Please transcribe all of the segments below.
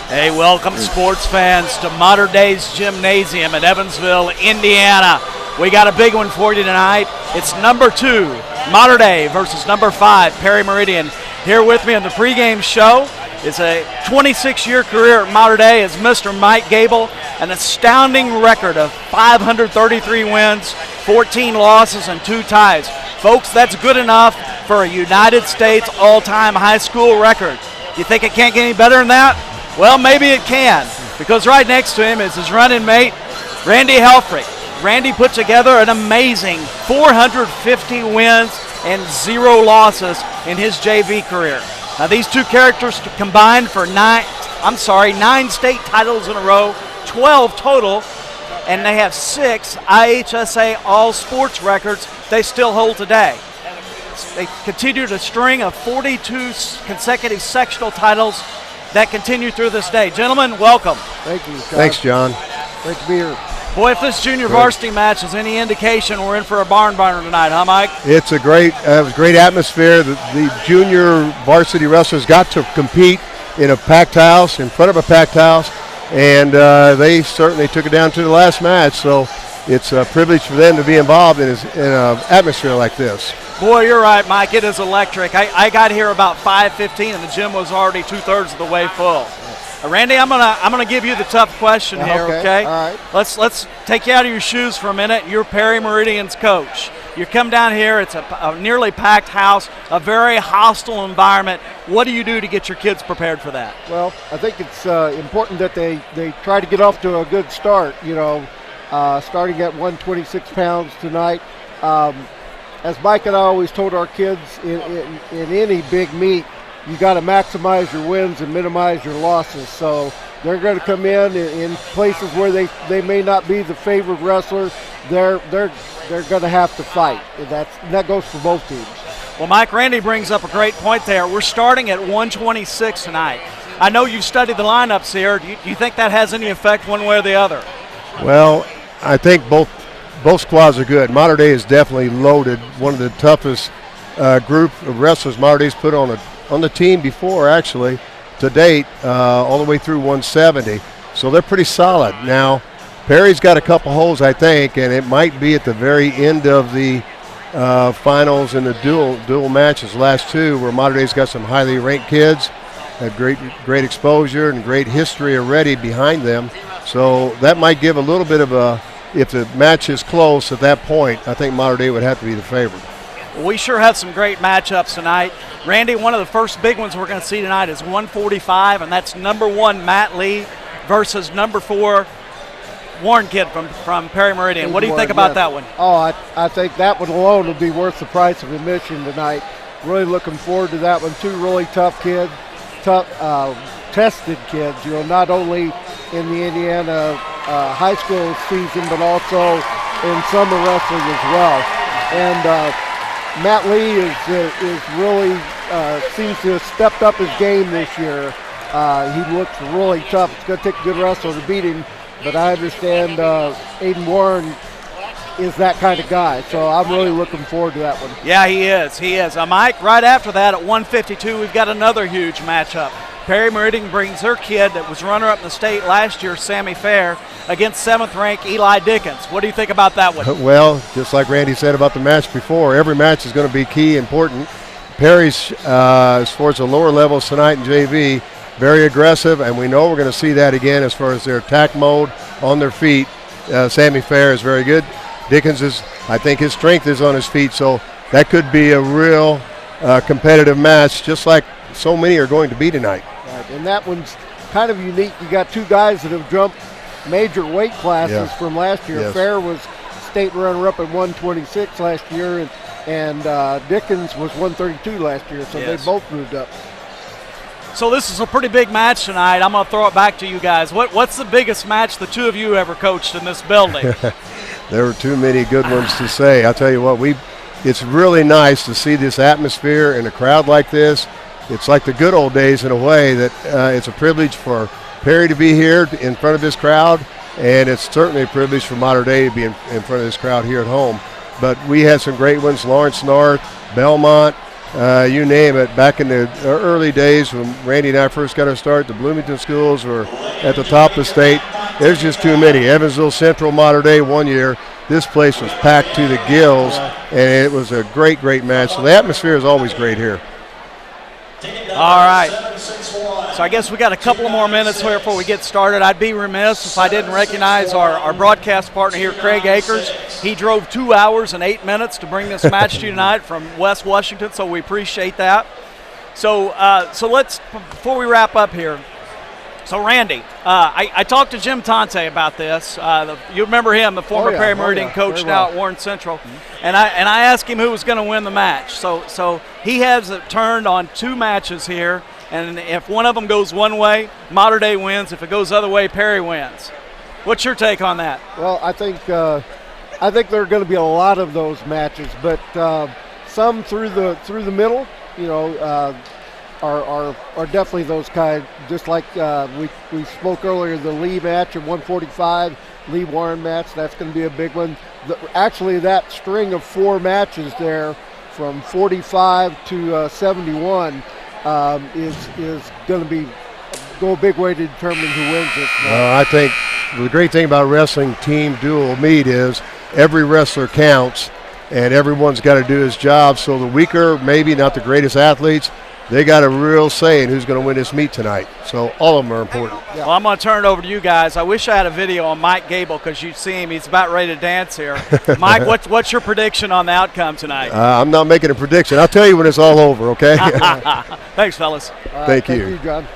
Hey, welcome sports fans to Modern Day's Gymnasium in Evansville, Indiana. We got a big one for you tonight. It's number 2, Modern Day versus number 5, Perry Meridian. Here with me on the pregame show is a 26-year career at Modern Day is Mr. Mike Gable, an astounding record of 533 wins, 14 losses, and 2 ties. Folks, that's good enough for a United States all-time high school record. You think it can't get any better than that? Well, maybe it can, because right next to him is his running mate, Randy Helfrich. Randy put together an amazing 450 wins and 0 losses in his JV career. Now, these two characters combined for 9 state titles in a row, 12 total, and they have 6 IHSA all-sports records they still hold today. They continued a string of 42 consecutive sectional titles that continue through this day. Gentlemen, welcome. Thank you, John. Thanks, John. Great to be here. Boy, if this junior varsity match is any indication, we're in for a barn burner tonight, huh, Mike? It's a great atmosphere. The junior varsity wrestlers got to compete in a packed house, in front of a packed house, and they certainly took it down to the last match. So it's a privilege for them to be involved in an atmosphere like this. Boy, you're right, Mike. It is electric. I got here about 5:15, and the gym was already 2/3 of the way full. Randy, I'm gonna give you the tough question here, okay? All right. Let's take you out of your shoes for a minute. You're Perry Meridian's coach. You come down here. It's a nearly packed house, a very hostile environment. What do you do to get your kids prepared for that? Well, I think it's important that they try to get off to a good start. Starting at 126 pounds tonight. As Mike and I always told our kids, in any big meet, you got to maximize your wins and minimize your losses. So they're going to come in places where they may not be the favored wrestler. They're going to have to fight. That goes for both teams. Well, Mike, Randy brings up a great point there. We're starting at 126 tonight. I know you've studied the lineups here. Do you think that has any effect one way or the other? Well, I think both squads are good. Modern Day is definitely loaded. One of the toughest group of wrestlers Modern Day's put on the team before, actually, to date, all the way through 170. So they're pretty solid. Now, Perry's got a couple holes, I think, and it might be at the very end of the finals and the dual matches, last 2, where Modern Day's got some highly ranked kids, had great exposure and great history already behind them. So that might give a little bit of a, if the match is close at that point, I think Modern Day would have to be the favorite. We sure have some great matchups tonight. Randy, one of the first big ones we're going to see tonight is 145, and that's number 1 Matt Lee versus number 4 Warren Kid from Perry Meridian. What do you think about that one? Oh, I think that one alone would be worth the price of admission tonight. Really looking forward to that one. 2 really tough kids, tested kids, not only in the Indiana high school season, but also in summer wrestling as well. And Matt Lee is really seems to have stepped up his game this year. He looks really tough. It's going to take a good wrestler to beat him, but I understand Aiden Warren is that kind of guy, so I'm really looking forward to that one. Yeah, he is. Mike, right after that at 152, we've got another huge matchup. Perry Meridian brings her kid that was runner-up in the state last year, Sammy Fair, against 7th-ranked Eli Dickens. What do you think about that one? Well, just like Randy said about the match before, every match is going to be key, important. Perry's, as far as the lower levels tonight in JV, very aggressive, and we know we're going to see that again as far as their attack mode on their feet. Sammy Fair is very good. Dickens I think his strength is on his feet, so that could be a real competitive match, just like so many are going to be tonight. Right, and that one's kind of unique. You got 2 guys that have jumped major weight classes from last year. Yes. Fair was state runner-up at 126 last year, and Dickens was 132 last year, so they both moved up. So this is a pretty big match tonight. I'm going to throw it back to you guys. What's the biggest match the 2 of you ever coached in this building? There were too many good ones to say. I'll tell you what, it's really nice to see this atmosphere and a crowd like this. It's like the good old days in a way that it's a privilege for Perry to be here in front of this crowd, and it's certainly a privilege for Modern Day to be in front of this crowd here at home. But we had some great ones, Lawrence North, Belmont, you name it. Back in the early days when Randy and I first got our start, the Bloomington schools were at the top of the state. There's just too many. Evansville Central, Mater Dei, one year, this place was packed to the gills, and it was a great, great match. So the atmosphere is always great here. All right. So I guess we got a couple of more minutes here before we get started. I'd be remiss if I didn't recognize our broadcast partner here, Craig Akers. He drove 2 hours and 8 minutes to bring this match to you tonight from West Washington, so we appreciate that. So let's, before we wrap up here, so Randy, I talked to Jim Tante about this. You remember him, the former Perry Meridian coach now at Warren Central. And I asked him who was going to win the match. So he has it turned on 2 matches here. And if one of them goes one way, Mater Dei wins. If it goes the other way, Perry wins. What's your take on that? Well, I think there are going to be a lot of those matches, but some through the middle, you know, are definitely those kind. Just like we spoke earlier, the Lee match at 145, Lee Warren match. That's going to be a big one. Actually, that string of 4 matches there, from 45 to 71. Is going to go a big way to determine who wins this match. I think the great thing about wrestling team dual meet is every wrestler counts, and everyone's got to do his job. So the weaker, maybe not the greatest athletes, they got a real say in who's going to win this meet tonight. So all of them are important. Yeah. Well, I'm going to turn it over to you guys. I wish I had a video on Mike Gable because you see him. He's about ready to dance here. Mike, what's your prediction on the outcome tonight? I'm not making a prediction. I'll tell you when it's all over, okay? Thanks, fellas. Thank you. Thank you, John.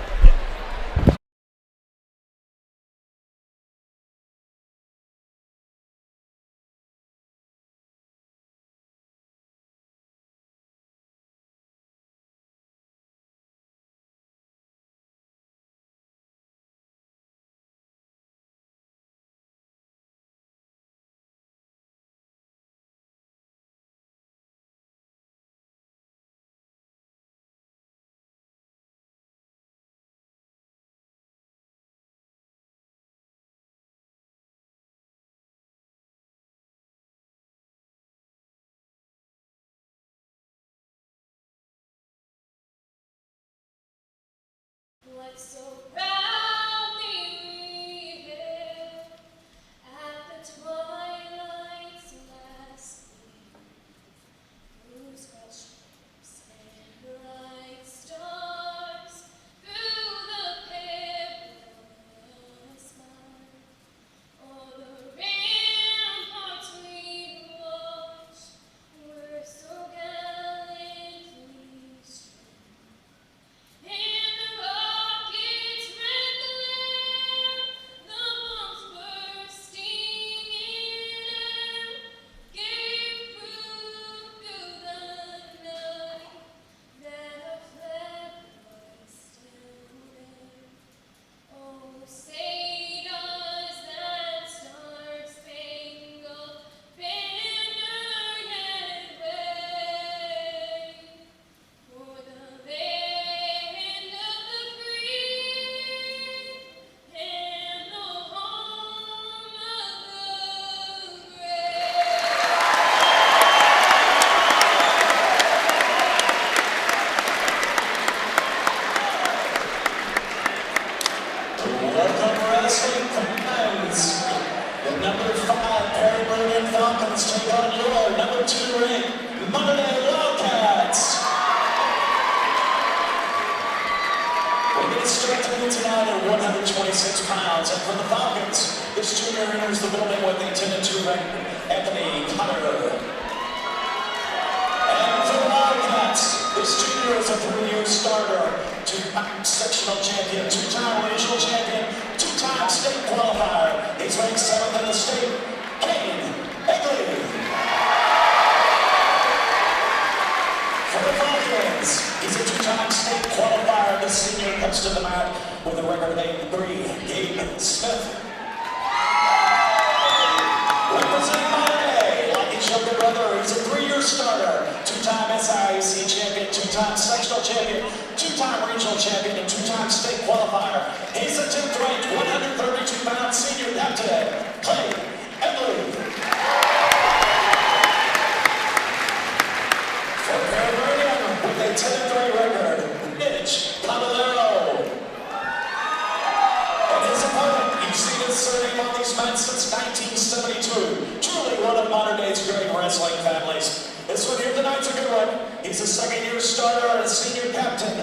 since 1972. Truly one of modern day's great wrestling families. This one here tonight's a good one. He's a second-year starter and a senior captain.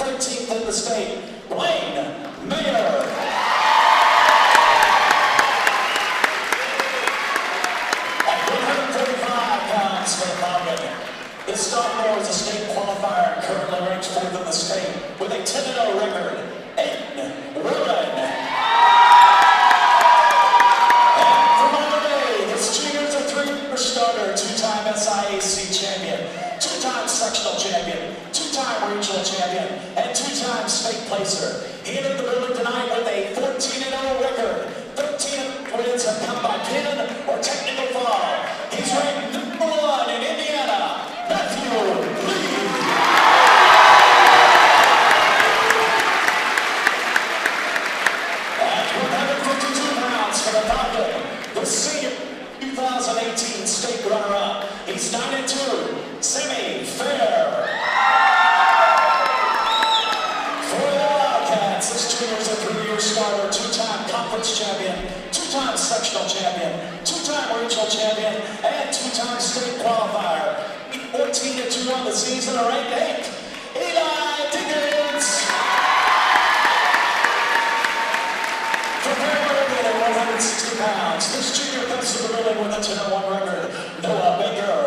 13th in the state. Blaine Mayer. At 135 pounds for the Falcon. This sophomore is a state qualifier and currently ranks 4th in the state with a 10-0 record. Aiden Warren. And from Monterey, this junior's a 3-year starter, 2-time SIAC champion, 2-time sectional champion, 2-time regional champion, and 2-time state placer. He entered the building tonight with a 14-0 record. 13 wins have come by pin or technical fall. He's ranked number 1 in Indiana. Matthew Lee. At 152 pounds for the Falcon, the senior 2018 state runner-up. He's 9-2, semi-fair. For the Wildcats, this junior is a 3-year starter, 2-time conference champion, 2-time sectional champion, 2-time regional champion, and 2-time state qualifier. 14-2 on the season, ranked 8th. Eli Dickens. For Perry at 160 pounds, this junior comes to the building with a 10-1 record. Noah Baker.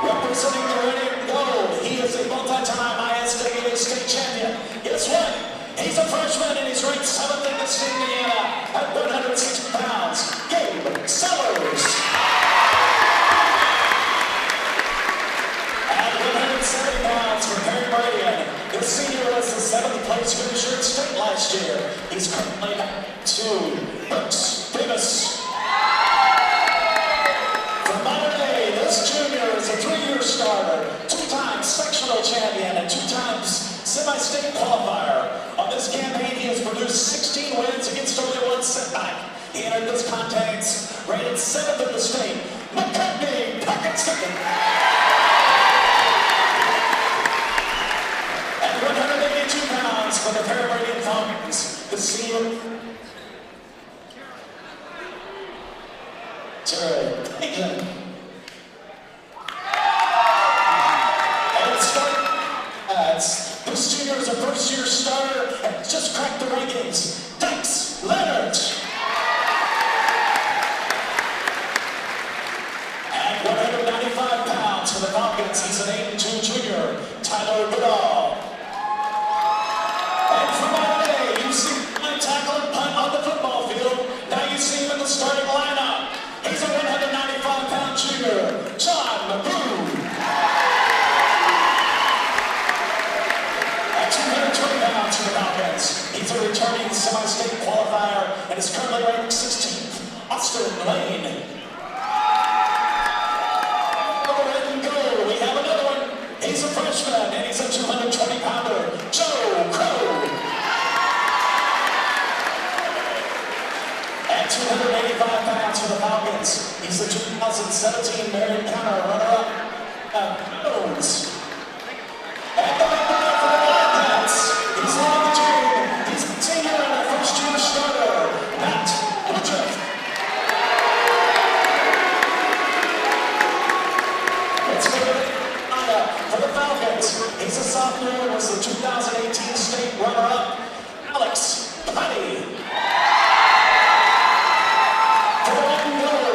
Representing the red and gold, he is a multi-time ISWA state champion. Guess what? He's a freshman and he's ranked 7th in the state of Indiana at 160 pounds. Gabe Sellers. At 170 pounds for Perry Meridian, this senior was the 7th place finisher in state last year. He's currently to Brooks Davis. From Monterey, this junior is a 3-year starter, 2-time sectional champion, and 2-time semi-state qualifier. On this campaign, he has produced 16 wins against only 1 setback. He entered this contest rated 7th in the state. McCartney Parkinson. At 182 pounds for the Perry Meridian Falcons, the senior. Terry Aiken. And starting this junior is a first-year starter and just cracked the rankings. Dex Leonard. At 195 pounds for the Falcons, he's an 8-2 junior, Tyler Goodall. And from Monterey, you see him tackle and punt on the football field. Now you see him in the starting lineup. He's a 195-pound junior, John McBroom. At 220 pounds for the Falcons, he's a returning semi-state qualifier and is currently ranked 16th, Austin Lane. Over red and gold, we have another one. He's a freshman and he's a 220-pounder, Joe Crow. At 285 pounds for the Falcons, he's the 2017 Marion County runner-up, Jones. At the big man for the Wildcats, he's leading the team. He's the senior and a first-year starter, Matt Woodruff. Let's go to the lineup for the Falcons. He's a sophomore and was the 2018 state runner-up, Alex Putty.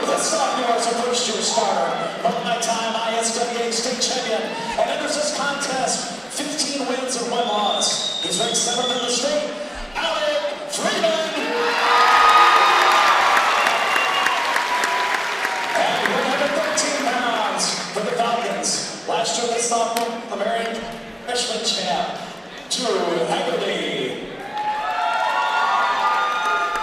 This sophomore is a first-year starter, multi-time ISWA state champion, and enters this contest 15 wins and 1 loss. He's ranked 7th in the state. Alec Freeman. And 113 pounds for the Falcons. Last year, this sophomore, the Marion freshman champ, Drew Haggerty.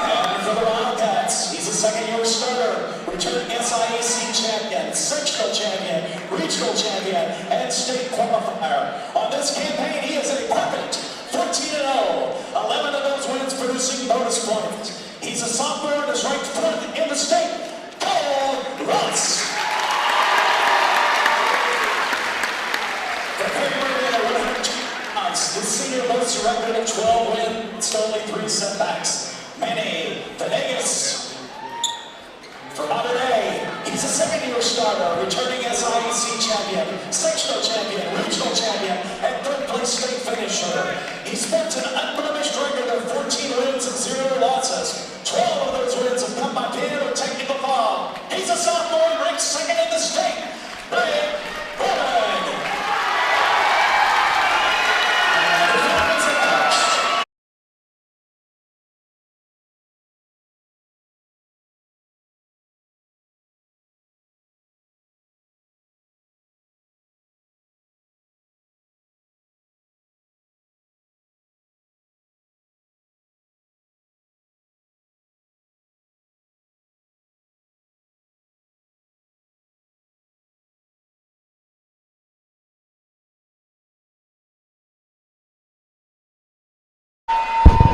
And for the Wildcats, he's a second-year starter, returning SIAC champion, sectional champion, regional champion, and state qualifier. On this campaign, he is a perfect 14-0, 11 of those wins producing bonus points. He's a sophomore and is ranked 4th in the state. Paul Ross. For Perry Meridian at 102 pounds, the senior boasts a record of 12 wins, only 3 setbacks. Manny Venegas. From Monterey, he's a second-year starter, returning as IEC champion, sectional champion, regional champion, and third-place state finisher. He sports an unblemished record of 14 wins and 0 losses. 12 of those wins have come by pin or technical foul. He's a sophomore ranked second in the state. Blake Bowman. Performance and coach.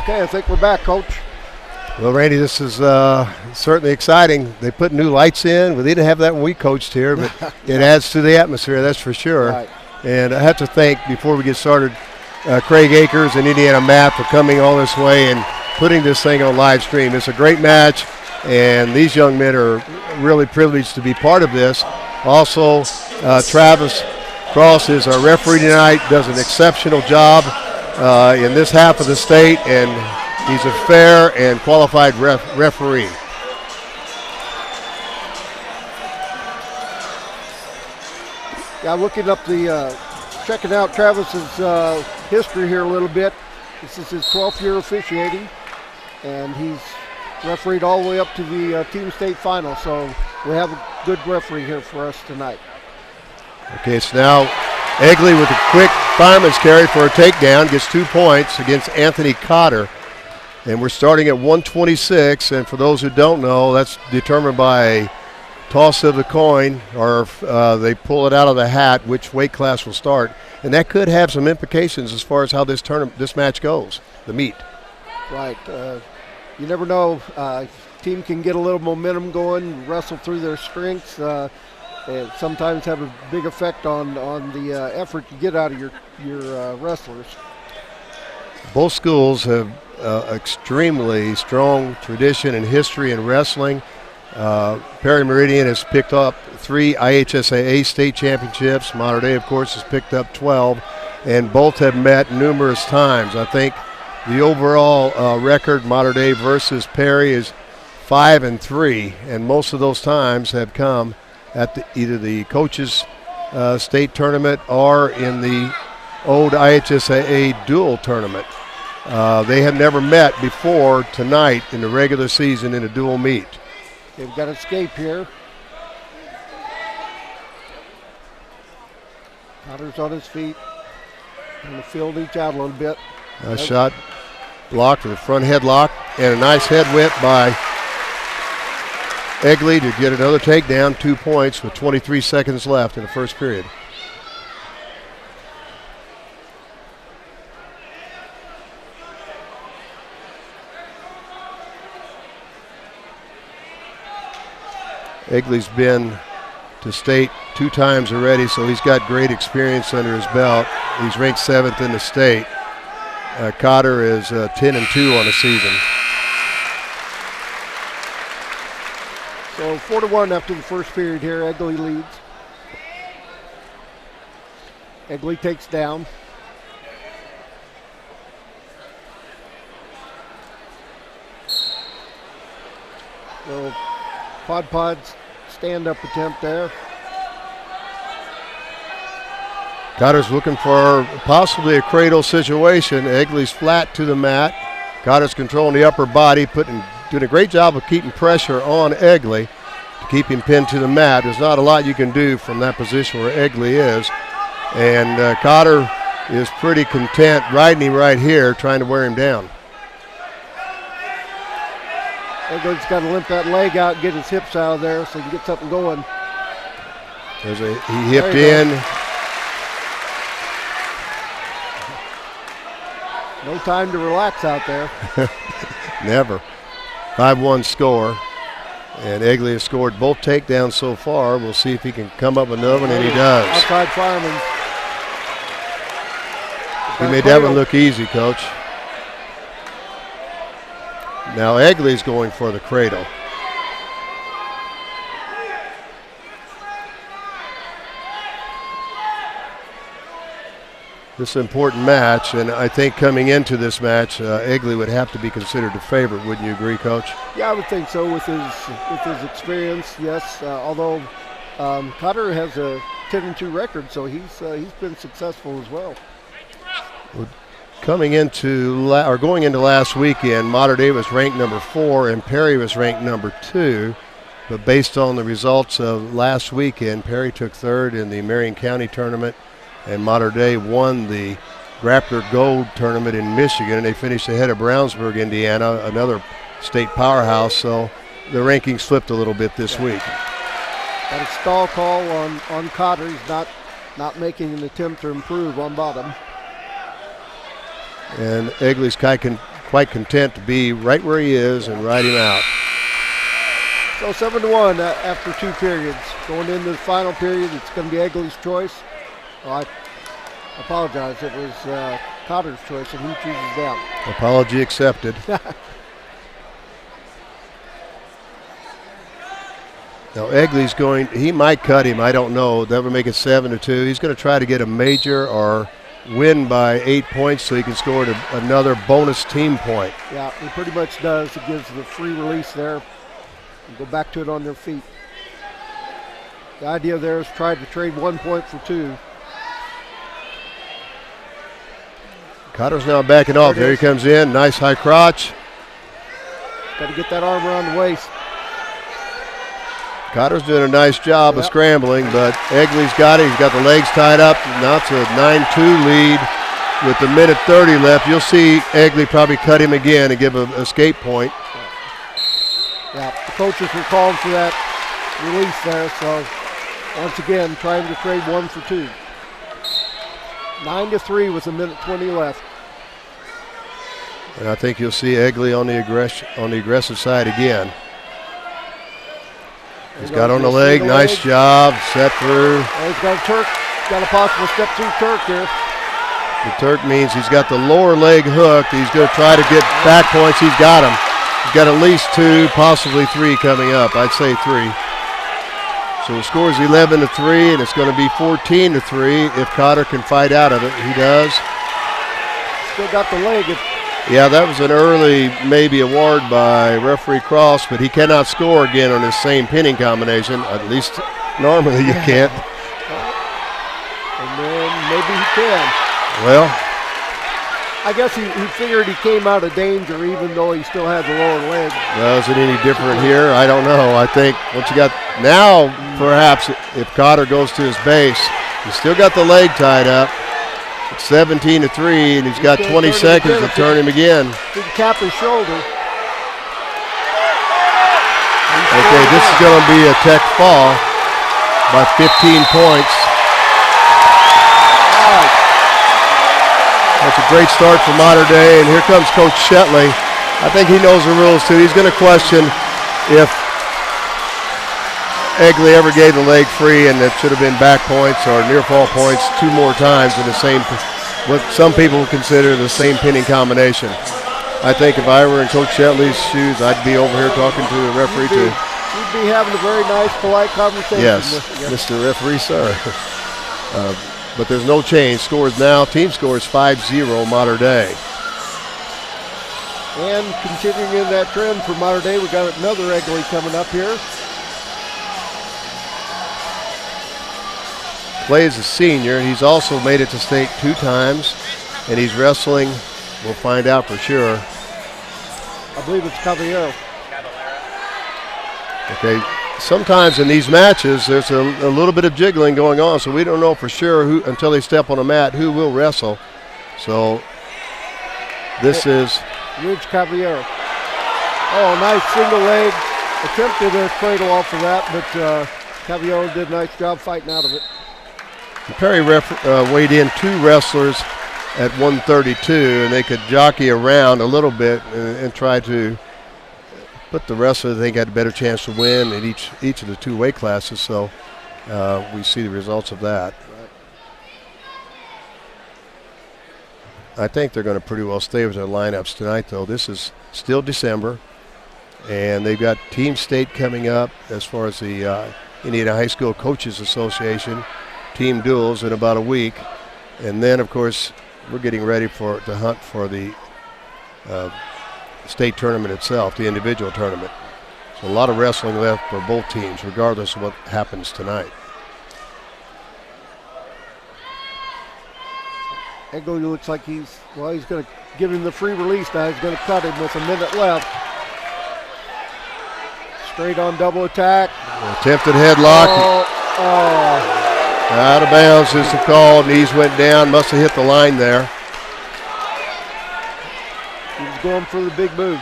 Okay, I think we're back, Coach. Well, Randy, this is certainly exciting. They put new lights in. We didn't have that when we coached here, but it adds to the atmosphere, that's for sure. Right. And I have to thank, before we get started, Craig Akers and IndianaMat for coming all this way and putting this thing on live stream. It's a great match, and these young men are really privileged to be part of this. Also, Travis Cross is our referee tonight, does an exceptional job in this half of the state, and he's a fair and qualified referee. Yeah, looking up checking out Travis's history here a little bit. This is his 12th year officiating, and he's refereed all the way up to the team state final. So we have a good referee here for us tonight. Okay, it's now Egley with a quick fireman's carry for a takedown, gets 2 points against Anthony Cotter. And we're starting at 126, and for those who don't know, that's determined by a toss of the coin, or they pull it out of the hat, which weight class will start. And that could have some implications as far as how this match goes, the meet. Right. You never know. Team can get a little momentum going, wrestle through their strengths, and sometimes have a big effect on the effort you get out of your wrestlers. Both schools have extremely strong tradition and history in wrestling. Perry Meridian has picked up 3 IHSAA state championships. Mater Dei, of course, has picked up 12, and both have met numerous times. I think the overall record, Mater Dei versus Perry, is 5-3, and most of those times have come at either the coaches' state tournament or in the old IHSAA dual tournament. They have never met before tonight in the regular season in a dual meet. They've got escape here. Cotter's on his feet. Going to field each out a little bit. Nice shot blocked with a front headlock, and a nice head whip by Egley to get another takedown, 2 points with 23 seconds left in the first period. Egley's been to state 2 times already, so he's got great experience under his belt. He's ranked 7th in the state. Cotter is 10-2 on the season. So 4-1 after the first period here. Egley leads. Egley takes down. So Pod's stand-up attempt there. Cotter's looking for possibly a cradle situation. Egley's flat to the mat. Cotter's controlling the upper body, doing a great job of keeping pressure on Egley to keep him pinned to the mat. There's not a lot you can do from that position where Egley is. And Cotter is pretty content riding him right here, trying to wear him down. Egley's got to limp that leg out and get his hips out of there so he can get something going. He hipped in. No time to relax out there. Never. 5-1 score. And Egley has scored both takedowns so far. We'll see if he can come up with another one, and he does. Outside fireman. He made that one look easy, Coach. Now Egley's going for the cradle. This is an important match, and I think coming into this match, Egley would have to be considered a favorite. Wouldn't you agree, Coach? Yeah, I would think so with his experience. Yes, although Cotter has a 10-2 record, so he's been successful as well. Going into last weekend, Mater Dei was ranked number 4 and Perry was ranked number 2. But based on the results of last weekend, Perry took 3rd in the Marion County tournament, and Mater Dei won the Grappler Gold tournament in Michigan, and they finished ahead of Brownsburg, Indiana, another state powerhouse. So the rankings flipped a little bit this week. Got a stall call on Cotter. He's not making an attempt to improve on bottom. And Egley's quite content to be right where he is and ride him out. So 7-1 after 2 periods. Going into the final period, it's going to be Egley's choice. Well, I apologize. It was Cotter's choice, and he chooses down. Apology accepted. Now Egley's he might cut him, I don't know. That would make it 7-2. He's going to try to get a major or win by 8 points so he can score another bonus team point. Yeah, he pretty much does. It gives the free release there and go back to it on their feet. The idea there is try to trade 1 point for 2. Cotter's now backing off. There he comes in. Nice high crotch. Got to get that arm around the waist. Cotter's doing a nice job of scrambling, but Egley's got it. He's got the legs tied up. Now it's a 9-2 lead with the minute 30 left. You'll see Egley probably cut him again and give an escape point. Yeah, the coaches were calling for that release there, so once again trying to trade 1 for 2. 9-3 with a minute 20 left. And I think you'll see Egley on the aggressive side again. He's got on the leg, nice job, set through. He's got a Turk, got a possible step through Turk here. The Turk means he's got the lower leg hooked. He's going to try to get back points. He's got them. He's got at least 2, possibly 3 coming up. I'd say 3. So the score is 11-3, and it's going to be 14-3 if Cotter can fight out of it. He does. Still got the leg. Yeah, that was an early maybe award by referee Cross, but he cannot score again on his same pinning combination. At least normally you can't. And then maybe he can. Well, I guess he figured he came out of danger even though he still had the lower leg. well, is it any different here? I don't know. I think once you got now, perhaps if Cotter goes to his base, he's still got the leg tied up. It's 17-3, and he's got 20 seconds to turn him again. Did cap his shoulder. Okay, this is going to be a tech fall by 15 points. That's a great start for Mater Dei, and here comes Coach Shetley. I think he knows the rules too. He's going to question if Egley ever gave the leg free and it should have been back points or near fall points 2 more times in the same, what some people consider the same pinning combination. I think if I were in Coach Shetley's shoes, I'd be over here talking to the referee too. You'd be having a very nice, polite conversation. Yes, Mr. Referee, sir. But there's no change. Team score is 5-0 Mater Dei. And continuing in that trend for Mater Dei, we got another Egley coming up here. Clay is a senior. He's also made it to state 2 times, and he's wrestling. We'll find out for sure. I believe it's Caballero. Okay. Sometimes in these matches, there's a little bit of jiggling going on, so we don't know for sure who, until they step on a mat, who will wrestle. So this is Ridge Caballero. Oh, nice single leg. Attempted a cradle off of that, but Caballero did a nice job fighting out of it. Perry weighed in 2 wrestlers at 132, and they could jockey around a little bit and try to put the wrestler they think had a better chance to win in each of the 2 weight classes. So we see the results of that. I think they're going to pretty well stay with their lineups tonight, though. This is still December, and they've got Team State coming up as far as the Indiana High School Coaches Association team duels in about a week. And then, of course, we're getting ready to hunt for the state tournament itself, the individual tournament. So a lot of wrestling left for both teams, regardless of what happens tonight. Egley looks like he's going to give him the free release now. He's going to cut him with a minute left. Straight on double attack. Attempted headlock. Oh. Out of bounds is the call. Knees went down. Must have hit the line there. He was going for the big move.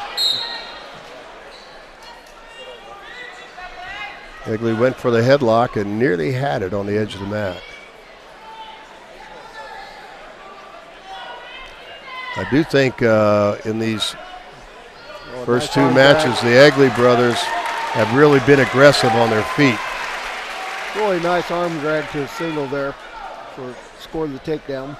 Egley went for the headlock and nearly had it on the edge of the mat. I do think in these first two matches, the Egley brothers have really been aggressive on their feet. Really nice arm drag to a single there for scoring the takedown.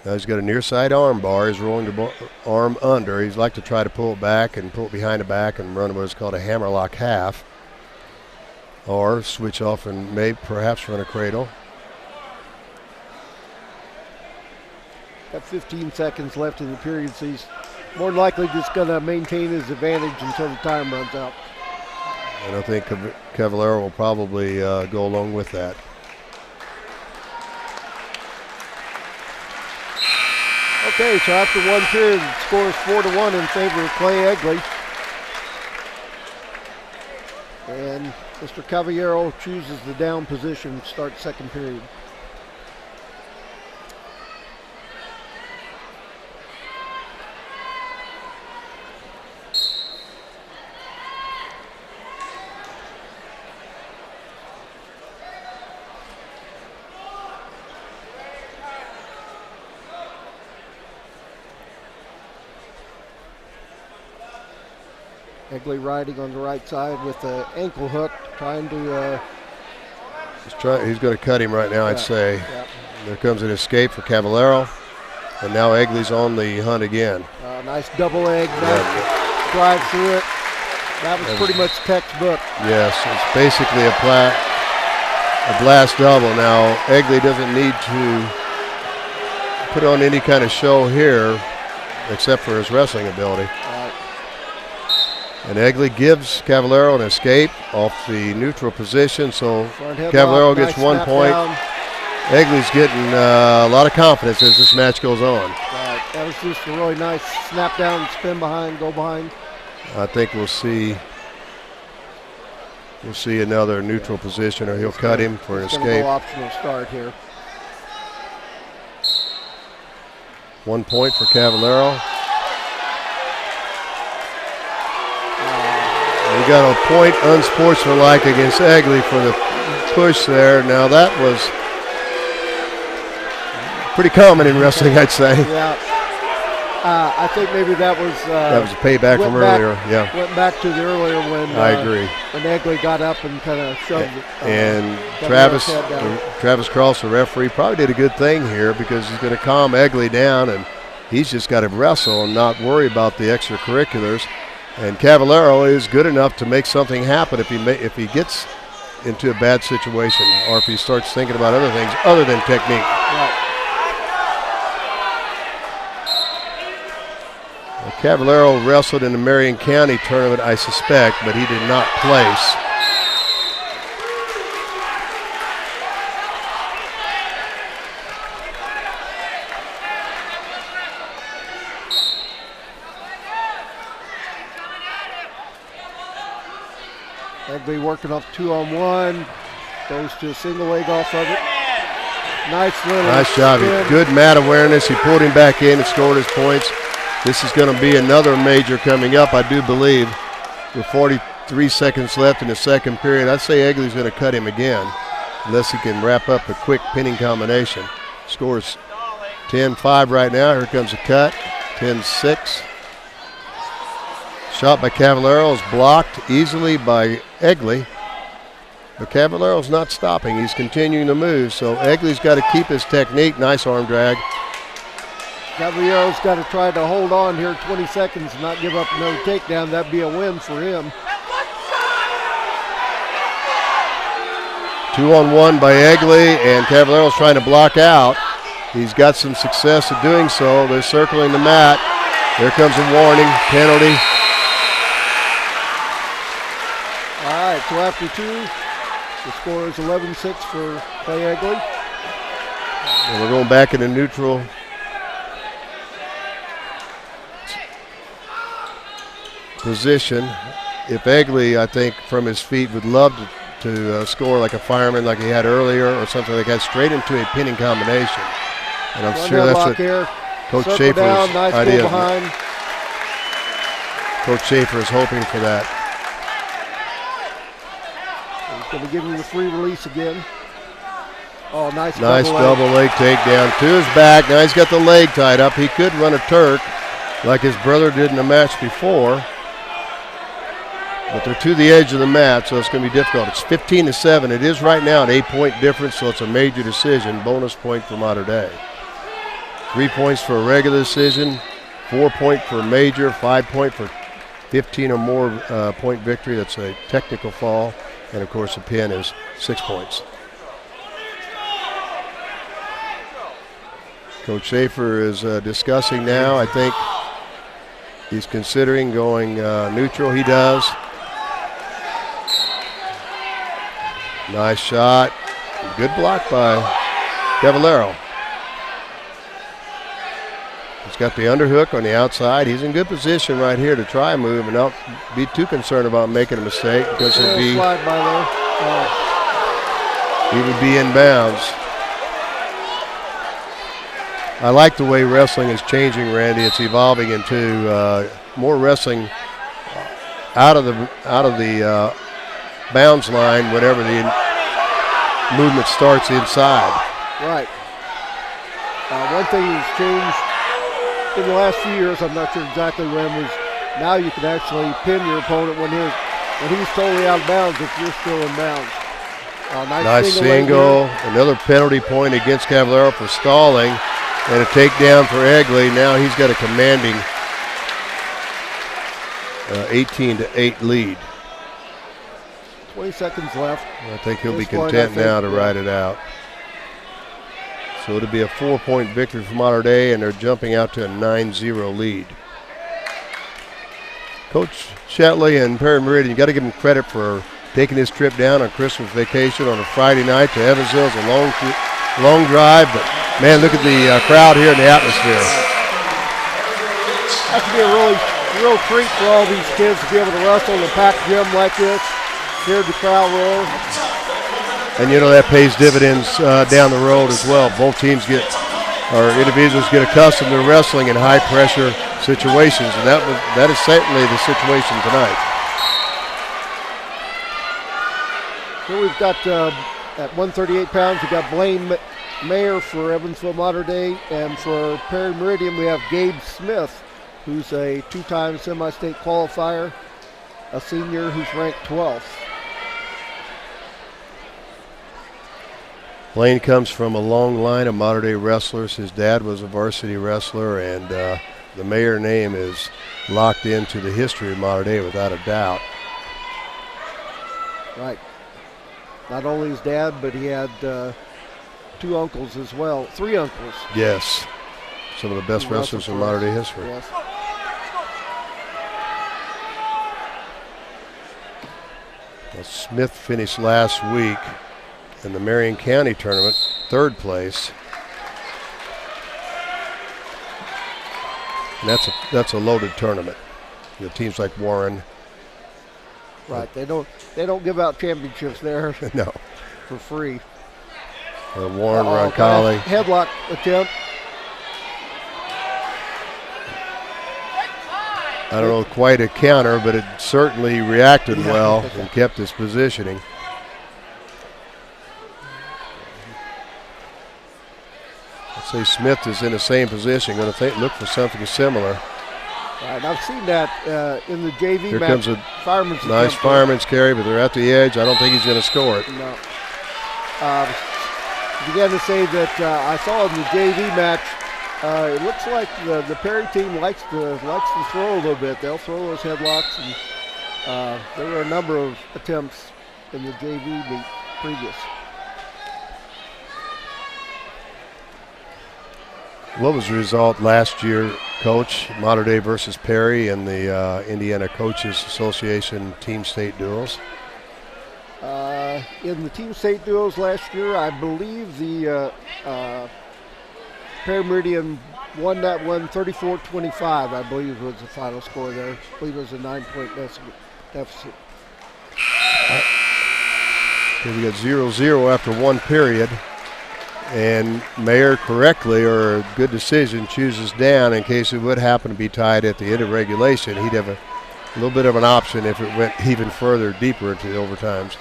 Now he's got a near side arm bar. He's rolling the arm under. He'd like to try to pull it back and pull it behind the back and run what is called a hammerlock half. Or switch off and maybe perhaps run a cradle. Got 15 seconds left in the period, so he's more than likely just going to maintain his advantage until the time runs out. And I think Cavallero will probably go along with that. Okay, so after one period, the score is 4-1 in favor of Clay Egley. And Mr. Cavallero chooses the down position to start second period. Egley riding on the right side with the ankle hook, trying to... He's going to cut him right now, I'd say. Yeah. There comes an escape for Cavallero, and now Egley's on the hunt again. Nice double leg, drive through it. That was pretty much textbook. Yes, it's basically a blast double. Now, Egley doesn't need to put on any kind of show here, except for his wrestling ability. And Egley gives Cavallero an escape off the neutral position, so Cavallero gets 1 point. Down. Egley's getting a lot of confidence as this match goes on. Right. That was just a really nice snap down, spin behind, go behind. I think we'll see another neutral position, or he'll cut him for an escape. Go optional start here. 1 point for Cavallero. We got a point unsportsmanlike against Egley for the push there. Now that was pretty common in wrestling, I'd say. Yeah. I think maybe that was a payback from earlier. Yeah. Went back to the earlier when I agree. When Egley got up and kind of shoved it. And Travis Cross, the referee, probably did a good thing here because he's going to calm Egley down, and he's just got to wrestle and not worry about the extracurriculars. And Cavallero is good enough to make something happen if he gets into a bad situation, or if he starts thinking about other things other than technique. Right. Cavallero wrestled in the Marion County tournament, I suspect, but he did not place. Egley working off 2-on-1, goes to a single leg off of it. Nice job. spin. Good mat awareness. He pulled him back in and scored his points. This is going to be another major coming up, I do believe. With 43 seconds left in the second period, I'd say Egley's going to cut him again, unless he can wrap up a quick pinning combination. Scores 10-5 right now. Here comes a cut. 10-6. Shot by Cavallero is blocked easily by Egley. But Cavallero's not stopping. He's continuing to move. So Egley's got to keep his technique. Nice arm drag. Caballero's got to try to hold on here 20 seconds and not give up another takedown. That'd be a win for him. 2-on-1 by Egley, and Caballero's trying to block out. He's got some success at doing so. They're circling the mat. There comes a warning, penalty. All right, so after 2, the score is 11-6 for Clay Egley. And we're going back into neutral. Position. If Egley, I think, from his feet would love to score like a fireman like he had earlier or something like that, straight into a pinning combination. And I'm sure that's what here. Coach Circle Schaefer's down, nice idea. behind. Coach Schaefer is hoping for that. He's going to give him the free release again. Oh, nice double leg takedown to his back. Now he's got the leg tied up. He could run a Turk like his brother did in the match before. But they're to the edge of the mat, so it's going to be difficult. It's 15-7. It is right now an 8-point difference, so it's a major decision. Bonus point for Mater Dei. 3 points for a regular decision, 4 point for a major, 5 point for 15 or more point victory. That's a technical fall. And, of course, a pin is 6 points. Coach Schaefer is discussing now. I think he's considering going neutral. He does. Nice shot. Good block by Cavallero. He's got the underhook on the outside. He's in good position right here to try a move and not be too concerned about making a mistake because he would be in bounds. I like the way wrestling is changing, Randy. It's evolving into more wrestling out of the bounds line whenever the movement starts inside. Right. One thing that's changed in the last few years, I'm not sure exactly when, was now you can actually pin your opponent when he's totally out of bounds if you're still in bounds. Nice single. Another penalty point against Cavallero for stalling, and a takedown for Egley. Now he's got a commanding 18-8 lead. 20 seconds left. I think he'll be content now to ride it out. So it'll be a 4-point victory for Mater Dei, and they're jumping out to a 9-0 lead. Coach Shatley and Perry Meridian, you got to give them credit for taking this trip down on Christmas vacation on a Friday night to Evansville. It's a long drive, but man, look at the crowd here and the atmosphere. That could be a real treat for all these kids to be able to wrestle in a packed gym like this. Hear the crowd roar. And you know that pays dividends down the road as well. Both teams individuals get accustomed to wrestling in high pressure situations, and that is certainly the situation tonight. Here we've got at 138 pounds, we've got Blaine Mayer for Evansville Mater Dei, and for Perry Meridian we have Gabe Smith, who's a 2-time semi-state qualifier, a senior who's ranked 12th. Blaine comes from a long line of Mater Dei wrestlers. His dad was a varsity wrestler, and the Mayer name is locked into the history of Mater Dei without a doubt. Right. Not only his dad, but he had 2 uncles as well. 3 uncles. Yes. Some of the best wrestlers in Mater Dei history. Yes. Well, Smith finished last week in the Marion County tournament, 3rd place. And that's a loaded tournament. The teams like Warren. Right, they don't give out championships there. No. For free. Warren, Roncalli. Headlock attempt. I don't know quite a counter, but it certainly reacted well and kept its positioning. Let's say Smith is in the same position, going to look for something similar. Right, I've seen that in the JV Here match. comes a fireman's nice fireman's carry, but they're at the edge. I don't think he's going to score it. No. Began to say that I saw in the JV match It looks like the Perry team likes to throw a little bit. They'll throw those headlocks, and there were a number of attempts in the JV meet previous. What was the result last year, Coach? Mater Dei versus Perry in the Indiana Coaches Association Team State Duels? In the Team State Duels last year, I believe the Perry Meridian won that one 34-25, I believe was the final score there. I believe it was a 9-point deficit. Okay, we got 0-0 after one period. And Mayer correctly, or a good decision, chooses down in case it would happen to be tied at the end of regulation. He'd have a little bit of an option if it went even further, deeper into the overtimes.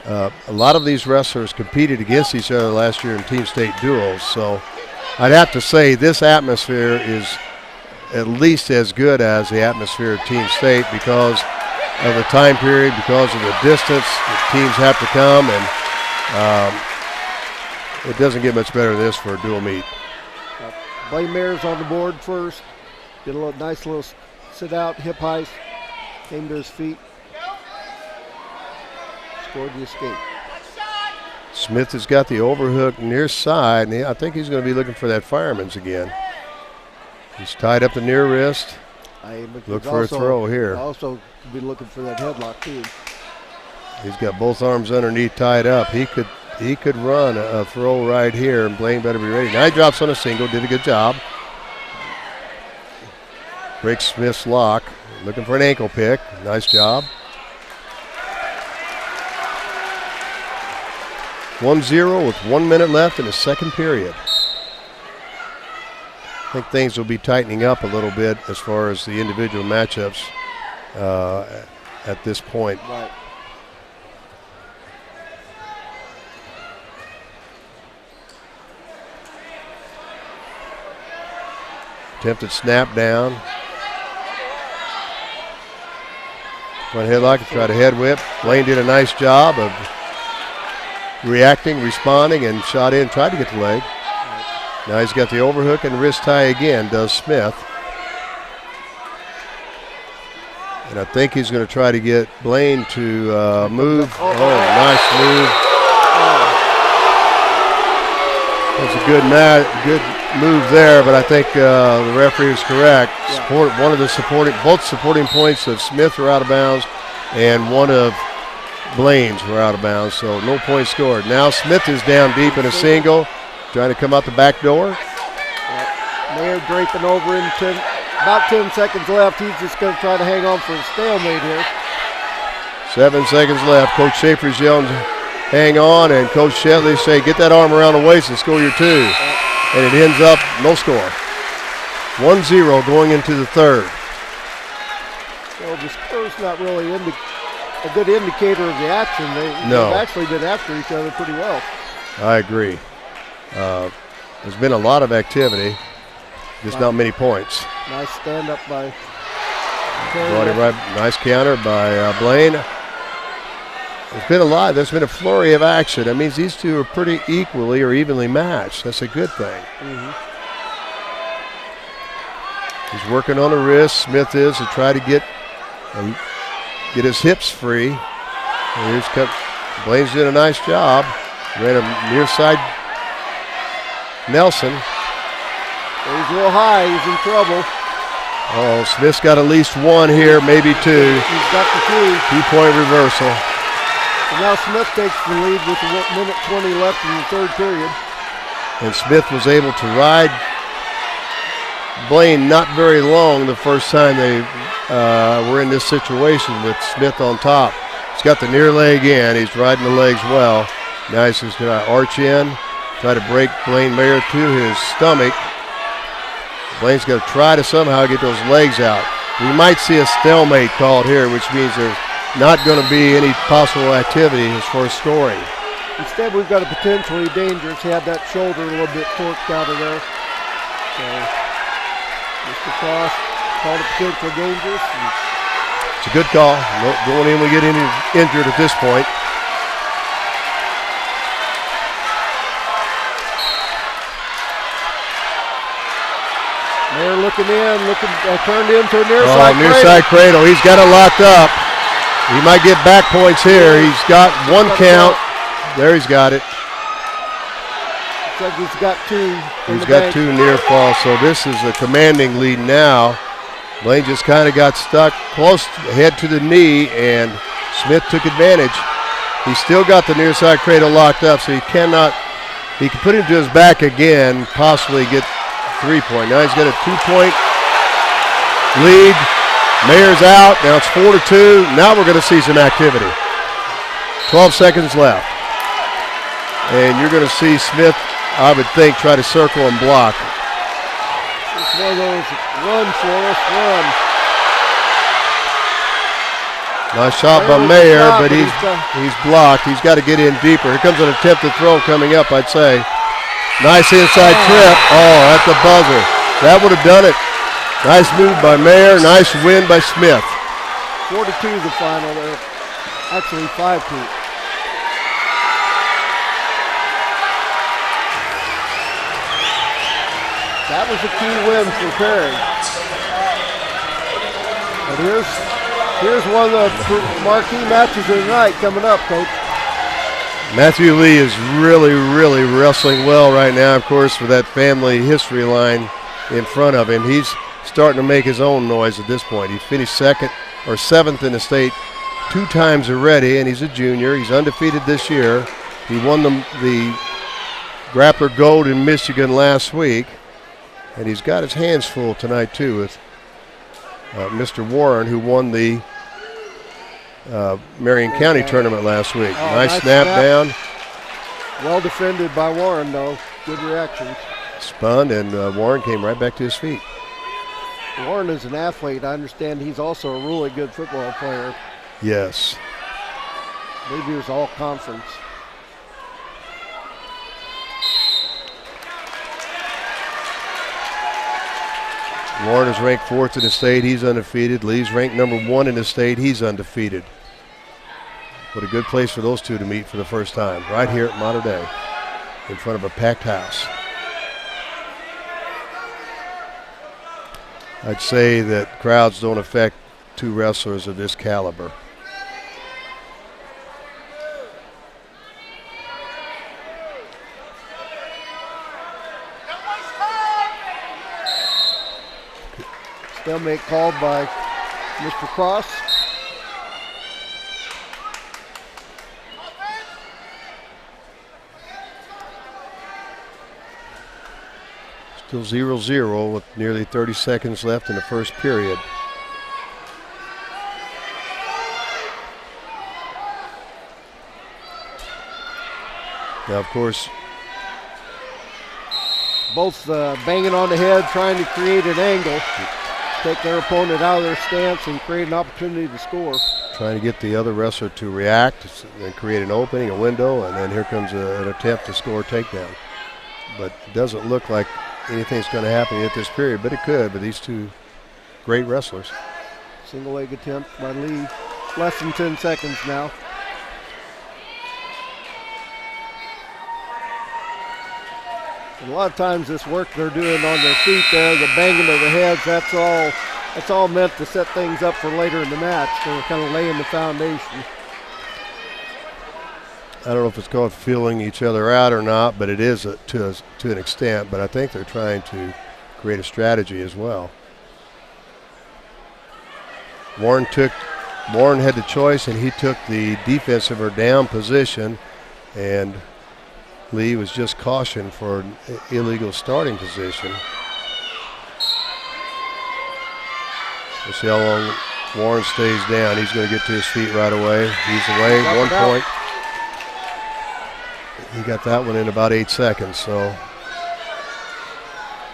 A lot of these wrestlers competed against each other last year in Team State Duels, so I'd have to say this atmosphere is at least as good as the atmosphere of Team State because of the time period, because of the distance that teams have to come, and it doesn't get much better than this for a dual meet. Blaine Mayer's on the board first. Did a nice little sit out, hip heist, came to his feet. Scored the escape. Smith has got the overhook near side, and I think he's going to be looking for that fireman's again. He's tied up the near wrist. Look for a throw here. Also be looking for that headlock too. He's got both arms underneath tied up. He could run a throw right here, and Blaine better be ready. Now he drops on a single, did a good job. Breaks Smith's lock, looking for an ankle pick. Nice job. 1-0 with 1 minute left in the second period. I think things will be tightening up a little bit as far as the individual matchups at this point. Right. Attempted snap down. Front headlock to try to head whip. Blaine did a nice job of reacting, responding, and shot in, tried to get the leg. Now he's got the overhook and wrist tie again, does Smith. And I think he's going to try to get Blaine to move. Oh, nice move. That's a good move there, but I think the referee is correct. Both supporting points of Smith were out of bounds, and one of Blaine's were out of bounds, so no points scored. Now Smith is down deep in a single, trying to come out the back door. Mayer draping over in about 10 seconds left. He's just going to try to hang on for a stalemate here. 7 seconds left. Coach Schaefer's yelling, hang on, and Coach Shetley say, get that arm around the waist and score your two. And it ends up no score. 1-0 going into the third. So the score's not really a good indicator of the action. They've actually been after each other pretty well. I agree. There's been a lot of activity, just not many points. Nice stand up by Brought him right. Nice counter by Blaine. There's been a lot. There's been a flurry of action. That means these two are pretty equally or evenly matched. That's a good thing. Mm-hmm. He's working on the wrist. Smith is to try to get his hips free. And Blaine's doing a nice job. Ran a near side Nelson. He's a little high. He's in trouble. Oh, Smith's got at least one here, maybe two. He's got the two. 2-point reversal. And now Smith takes the lead with a minute 20 left in the third period. And Smith was able to ride Blaine not very long the first time they were in this situation with Smith on top. He's got the near leg in. He's riding the legs well. Now he's just going to arch in, try to break Blaine Mayer to his stomach. Blaine's going to try to somehow get those legs out. We might see a stalemate called here, which means there's not going to be any possible activity as far as scoring. Instead, we've got a potentially dangerous. He had that shoulder a little bit torqued out of there. So, Mr. Cross called it potential dangerous. It's a good call. Don't want anyone to get injured at this point. Mayer looking in, turned into a near side near cradle. side cradle. He's got it locked up. He might get back points here. He's got one count. There, he's got it. Looks like he's got two. He's got two near falls, so this is a commanding lead now. Blaine just kind of got stuck close, head to the knee, and Smith took advantage. He's still got the near side cradle locked up, so he can put him to his back again, possibly get 3-point. Now he's got a 2-point lead. Mayer's out. Now it's 4-2. Now we're going to see some activity. 12 seconds left. And you're going to see Smith, I would think, try to circle and block. It's one of those run for us, run. Nice shot by Mayer, but he's blocked. He's got to get in deeper. Here comes an attempted throw coming up, I'd say. Nice inside trip. Oh, at the buzzer. That would have done it. Nice move by Mayer. Nice win by Smith. 4-2 the final there. Actually 5-2. That was a key win for Perry. And here's one of the marquee matches of the night coming up, Coach. Matthew Lee is really, really wrestling well right now, of course, with that family history line in front of him. He's starting to make his own noise at this point. He finished 7th in the state 2 times already, and he's a junior. He's undefeated this year. He won the Grappler Gold in Michigan last week, and he's got his hands full tonight, too, with Mr. Warren, who won the Marion County tournament last week. Nice snap down. Well defended by Warren, though. Good reactions. Spun, and Warren came right back to his feet. Warren is an athlete. I understand he's also a really good football player. Yes. Maybe he was all conference. Warren is ranked 4th in the state. He's undefeated. Lee's ranked number 1 in the state. He's undefeated. What a good place for those two to meet for the first time, right here at Mater Dei, in front of a packed house. I'd say that crowds don't affect two wrestlers of this caliber. Stalemate called by Mr. Cross. Still 0-0 with nearly 30 seconds left in the first period. Now, of course, both banging on the head, trying to create an angle, take their opponent out of their stance and create an opportunity to score. Trying to get the other wrestler to react and create an opening, a window, and then here comes an attempt to score a takedown. But it doesn't look like anything's going to happen at this period, but it could with these two great wrestlers. Single leg attempt by Lee. Less than 10 seconds now. And a lot of times this work they're doing on their feet there, the banging of the heads, that's all meant to set things up for later in the match. They're kind of laying the foundation. I don't know if it's called feeling each other out or not, but it is to an extent. But I think they're trying to create a strategy as well. Warren had the choice, and he took the defensive or down position, and Lee was just cautioned for an illegal starting position. We'll see how long Warren stays down. He's going to get to his feet right away. He's away, 1 point. He got that one in about 8 seconds, so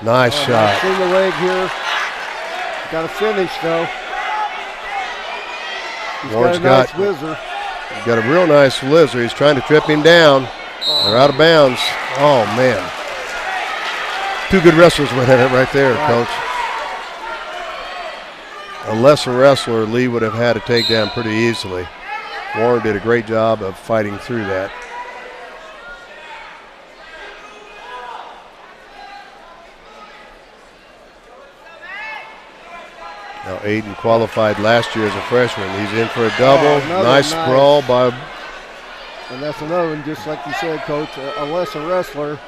nice shot. Single leg here. Got a finish, though. Warren's got a nice whizzer. He's got a real nice whizzer. He's trying to trip him down. They're out of bounds. Oh, man. Two good wrestlers went at it right there, Coach. A lesser wrestler, Lee would have had a takedown pretty easily. Warren did a great job of fighting through that. Now Aiden qualified last year as a freshman. He's in for a double. Nice sprawl by. And that's another one, just like you said, Coach, a lesser wrestler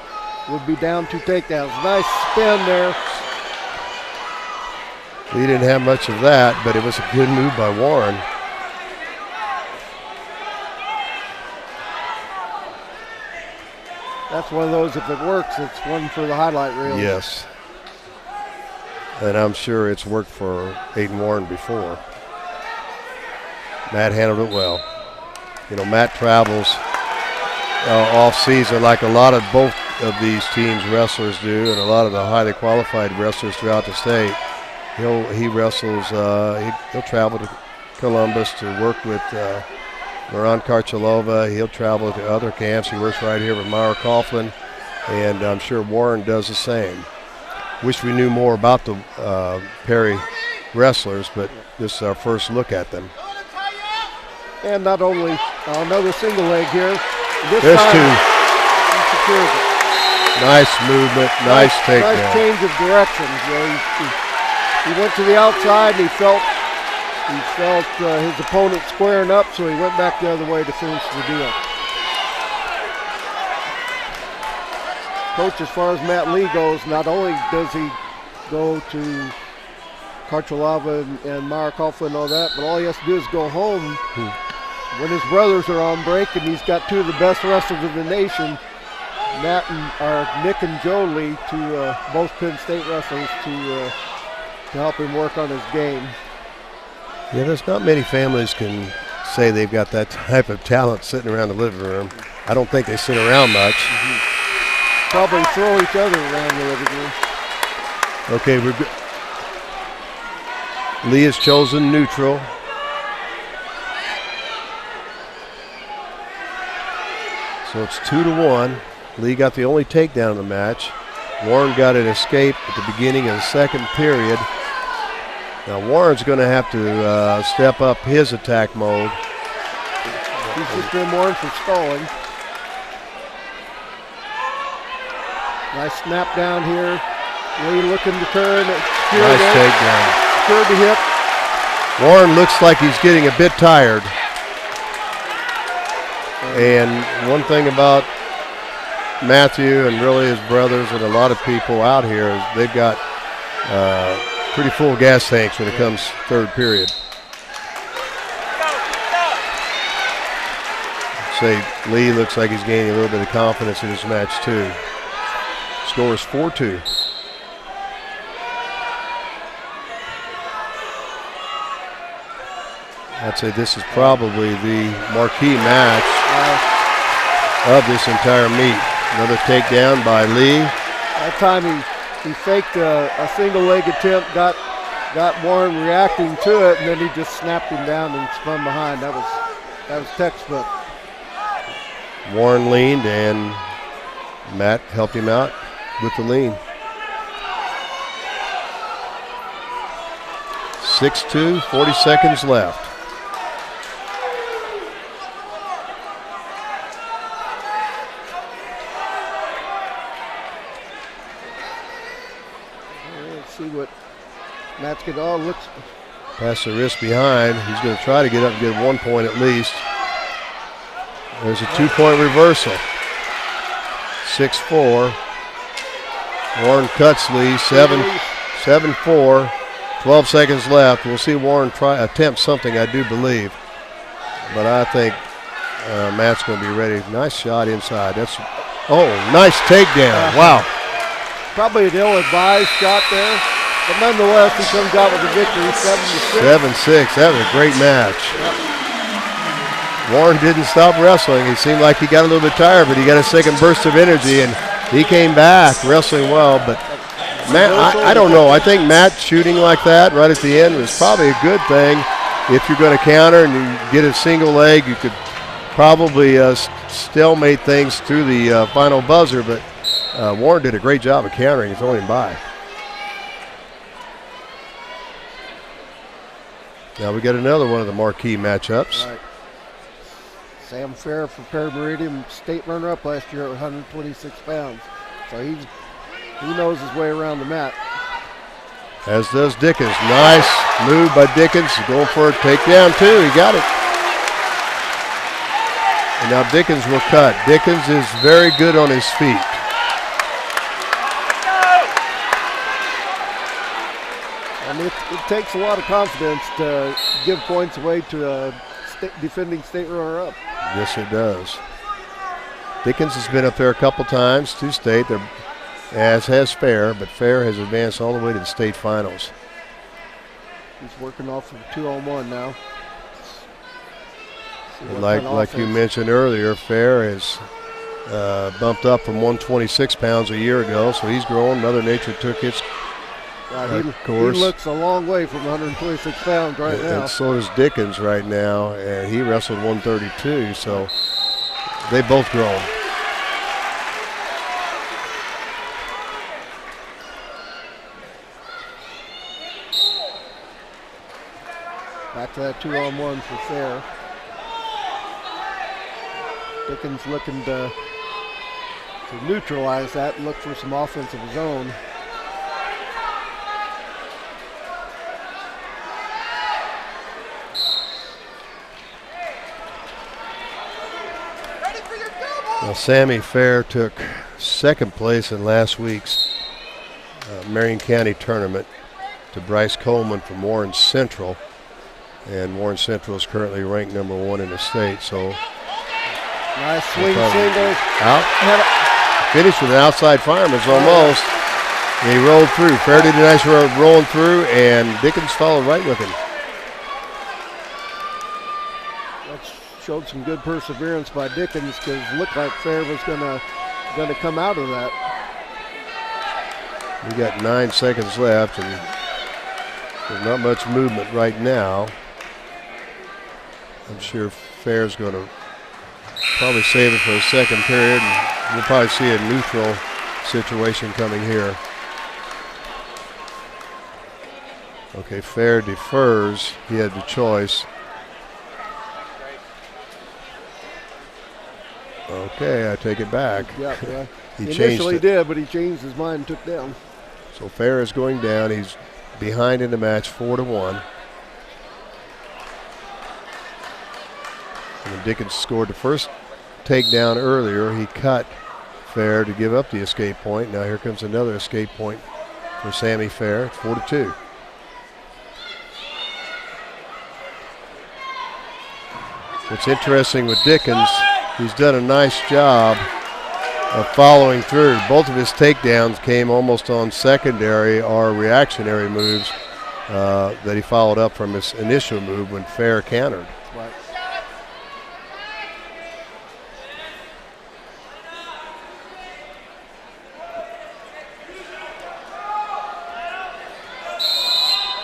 would be down 2 takedowns. Nice spin there. Lee didn't have much of that, but it was a good move by Warren. That's one of those, if it works, it's one for the highlight reel. Yes. And I'm sure it's worked for Aiden Warren before. Matt handled it well. You know, Matt travels off season like a lot of both of these teams wrestlers do, and a lot of the highly qualified wrestlers throughout the state. He wrestles. He'll travel to Columbus to work with Miran Karchalova. He'll travel to other camps. He works right here with Myra Coughlin, and I'm sure Warren does the same. Wish we knew more about the Perry wrestlers, but this is our first look at them. And not only another single leg here. There's two. Nice movement, nice takedown. Nice change of directions. You know, he went to the outside and he felt his opponent squaring up, so he went back the other way to finish the deal. Coach, as far as Matt Lee goes, not only does he go to Karchalova and Myra Coughlin and all that, but all he has to do is go home when his brothers are on break, and he's got 2 of the best wrestlers in the nation, Nick and Joe Lee, to both Penn State wrestlers to help him work on his game. Yeah, there's not many families can say they've got that type of talent sitting around the living room. I don't think they sit around much. Probably throw each other around the living room. Okay, we're good. Lee has chosen neutral. So it's 2-1. Lee got the only takedown of the match. Warren got an escape at the beginning of the second period. Now Warren's going to have to step up his attack mode. He's just been Warren for stalling. Nice snap down here. Lee looking to turn. Nice takedown. Secured the hip. Warren looks like he's getting a bit tired. And one thing about Matthew and really his brothers and a lot of people out here is they've got pretty full gas tanks when it comes third period. Say Lee looks like he's gaining a little bit of confidence in this match too. Score is 4-2. I'd say this is probably the marquee match of this entire meet. Another takedown by Lee. That time he faked a single leg attempt, got Warren reacting to it, and then he just snapped him down and spun behind. That was textbook. Warren leaned and Matt helped him out with the lean. 6-2, 40 seconds left. Let's see what Matt's going to looks. Pass the wrist behind. He's going to try to get up and get 1 point at least. There's a 2-point reversal. 6-4. Warren cuts Lee. 7-4. 12 seconds left. We'll see Warren attempt something, I do believe. But I think Matt's going to be ready. Nice shot inside. Nice takedown. Wow. Probably an ill-advised shot there. But nonetheless, he comes out with the victory, 7-6. That was a great match. Yep. Warren didn't stop wrestling. He seemed like he got a little bit tired, but he got a second burst of energy, and he came back wrestling well. But Matt, I don't know. I think Matt shooting like that right at the end was probably a good thing. If you're going to counter and you get a single leg, you could probably stalemate things through the final buzzer, but Warren did a great job of countering and throwing him by. Now we got another one of the marquee matchups. Right. Sam Fair for Perry Meridian, state runner-up last year at 126 pounds. So he knows his way around the mat. As does Dickens. Nice Move by Dickens, going for a takedown too. He got it. And now Dickens will cut. Dickens is very good on his feet. And it takes a lot of confidence to give points away to a defending state runner-up. Yes, it does. Dickens has been up there a couple times to state, as has Fair, but Fair has advanced all the way to the state finals. He's working off of 2-on-1 now. Like you mentioned earlier, Fair has bumped up from 126 pounds a year ago, so he's grown. Mother Nature took its course. He looks a long way from 126 pounds right now. And so does Dickens right now, and he wrestled 132, so they both grown. Back to that 2-on-1 for Fair. Dickens looking to neutralize that and look for some offense of his own. Well, Sammy Fair took second place in last week's Marion County tournament to Bryce Coleman from Warren Central. And Warren Central is currently ranked number 1 in the state. So nice swing single. Out. Finished with an outside fireman's almost. And he rolled through. Fair did a nice rolling through, and Dickens followed right with him. Showed some good perseverance by Dickens because it looked like Fair was gonna come out of that. We got 9 seconds left, and there's not much movement right now. I'm sure Fair's going to probably save it for a second period, and we'll probably see a neutral situation coming here. Okay, Fair defers. He had the choice. Okay, I take it back. Yeah. He initially did, but he changed his mind and took down. So Fair is going down. He's behind in the match 4-1. And when Dickens scored the first takedown earlier, he cut Fair to give up the escape point. Now here comes another escape point for Sammy Fair. 4-2. What's interesting with Dickens, he's done a nice job of following through. Both of his takedowns came almost on secondary or reactionary moves that he followed up from his initial move when Fair countered. Right.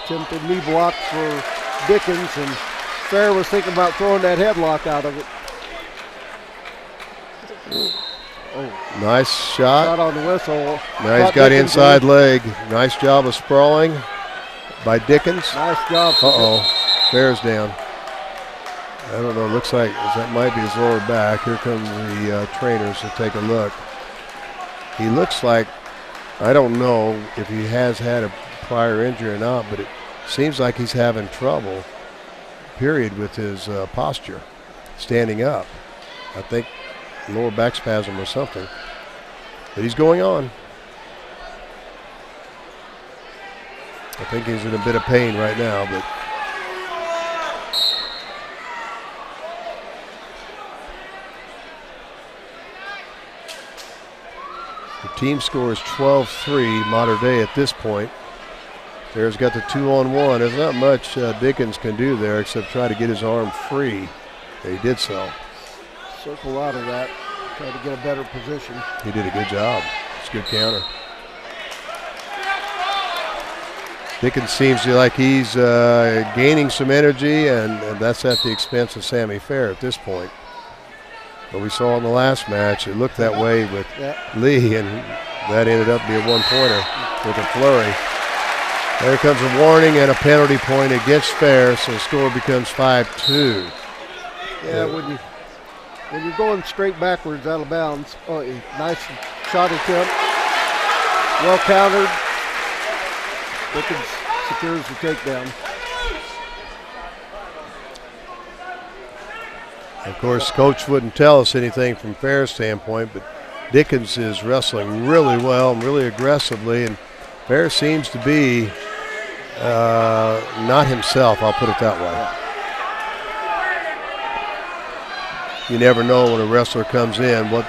Attempted knee block for Dickens, and Fair was thinking about throwing that headlock out of it. Oh. Nice shot. Shot on the whistle. Now he's got inside leg. Nice job of sprawling by Dickens. Nice job. Uh-oh. Fair's down. I don't know. Looks like that might be his lower back. Here come the trainers to take a look. He looks like, I don't know if he has had a prior injury or not, but it seems like he's having trouble, period, with his posture, standing up. I think lower back spasm or something. But he's going on. I think he's in a bit of pain right now, but the team score is 12-3 Mater Dei at this point. Fair's got the 2-on-1. There's not much Dickens can do there except try to get his arm free. He did so. Circle out of that, try to get a better position. He did a good job. It's a good counter. Dickens seems like he's gaining some energy, and that's at the expense of Sammy Fair at this point. But we saw in the last match, it looked that way with Lee, and that ended up being a one-pointer with a flurry. There comes a warning and a penalty point against Fair, so the score becomes 5-2. Yeah, when you're going straight backwards out of bounds, nice shot attempt. Well countered. Dickens secures the takedown. Of course, Coach wouldn't tell us anything from Fair's standpoint, but Dickens is wrestling really well and really aggressively, and Fair seems to be not himself, I'll put it that way. You never know when a wrestler comes in what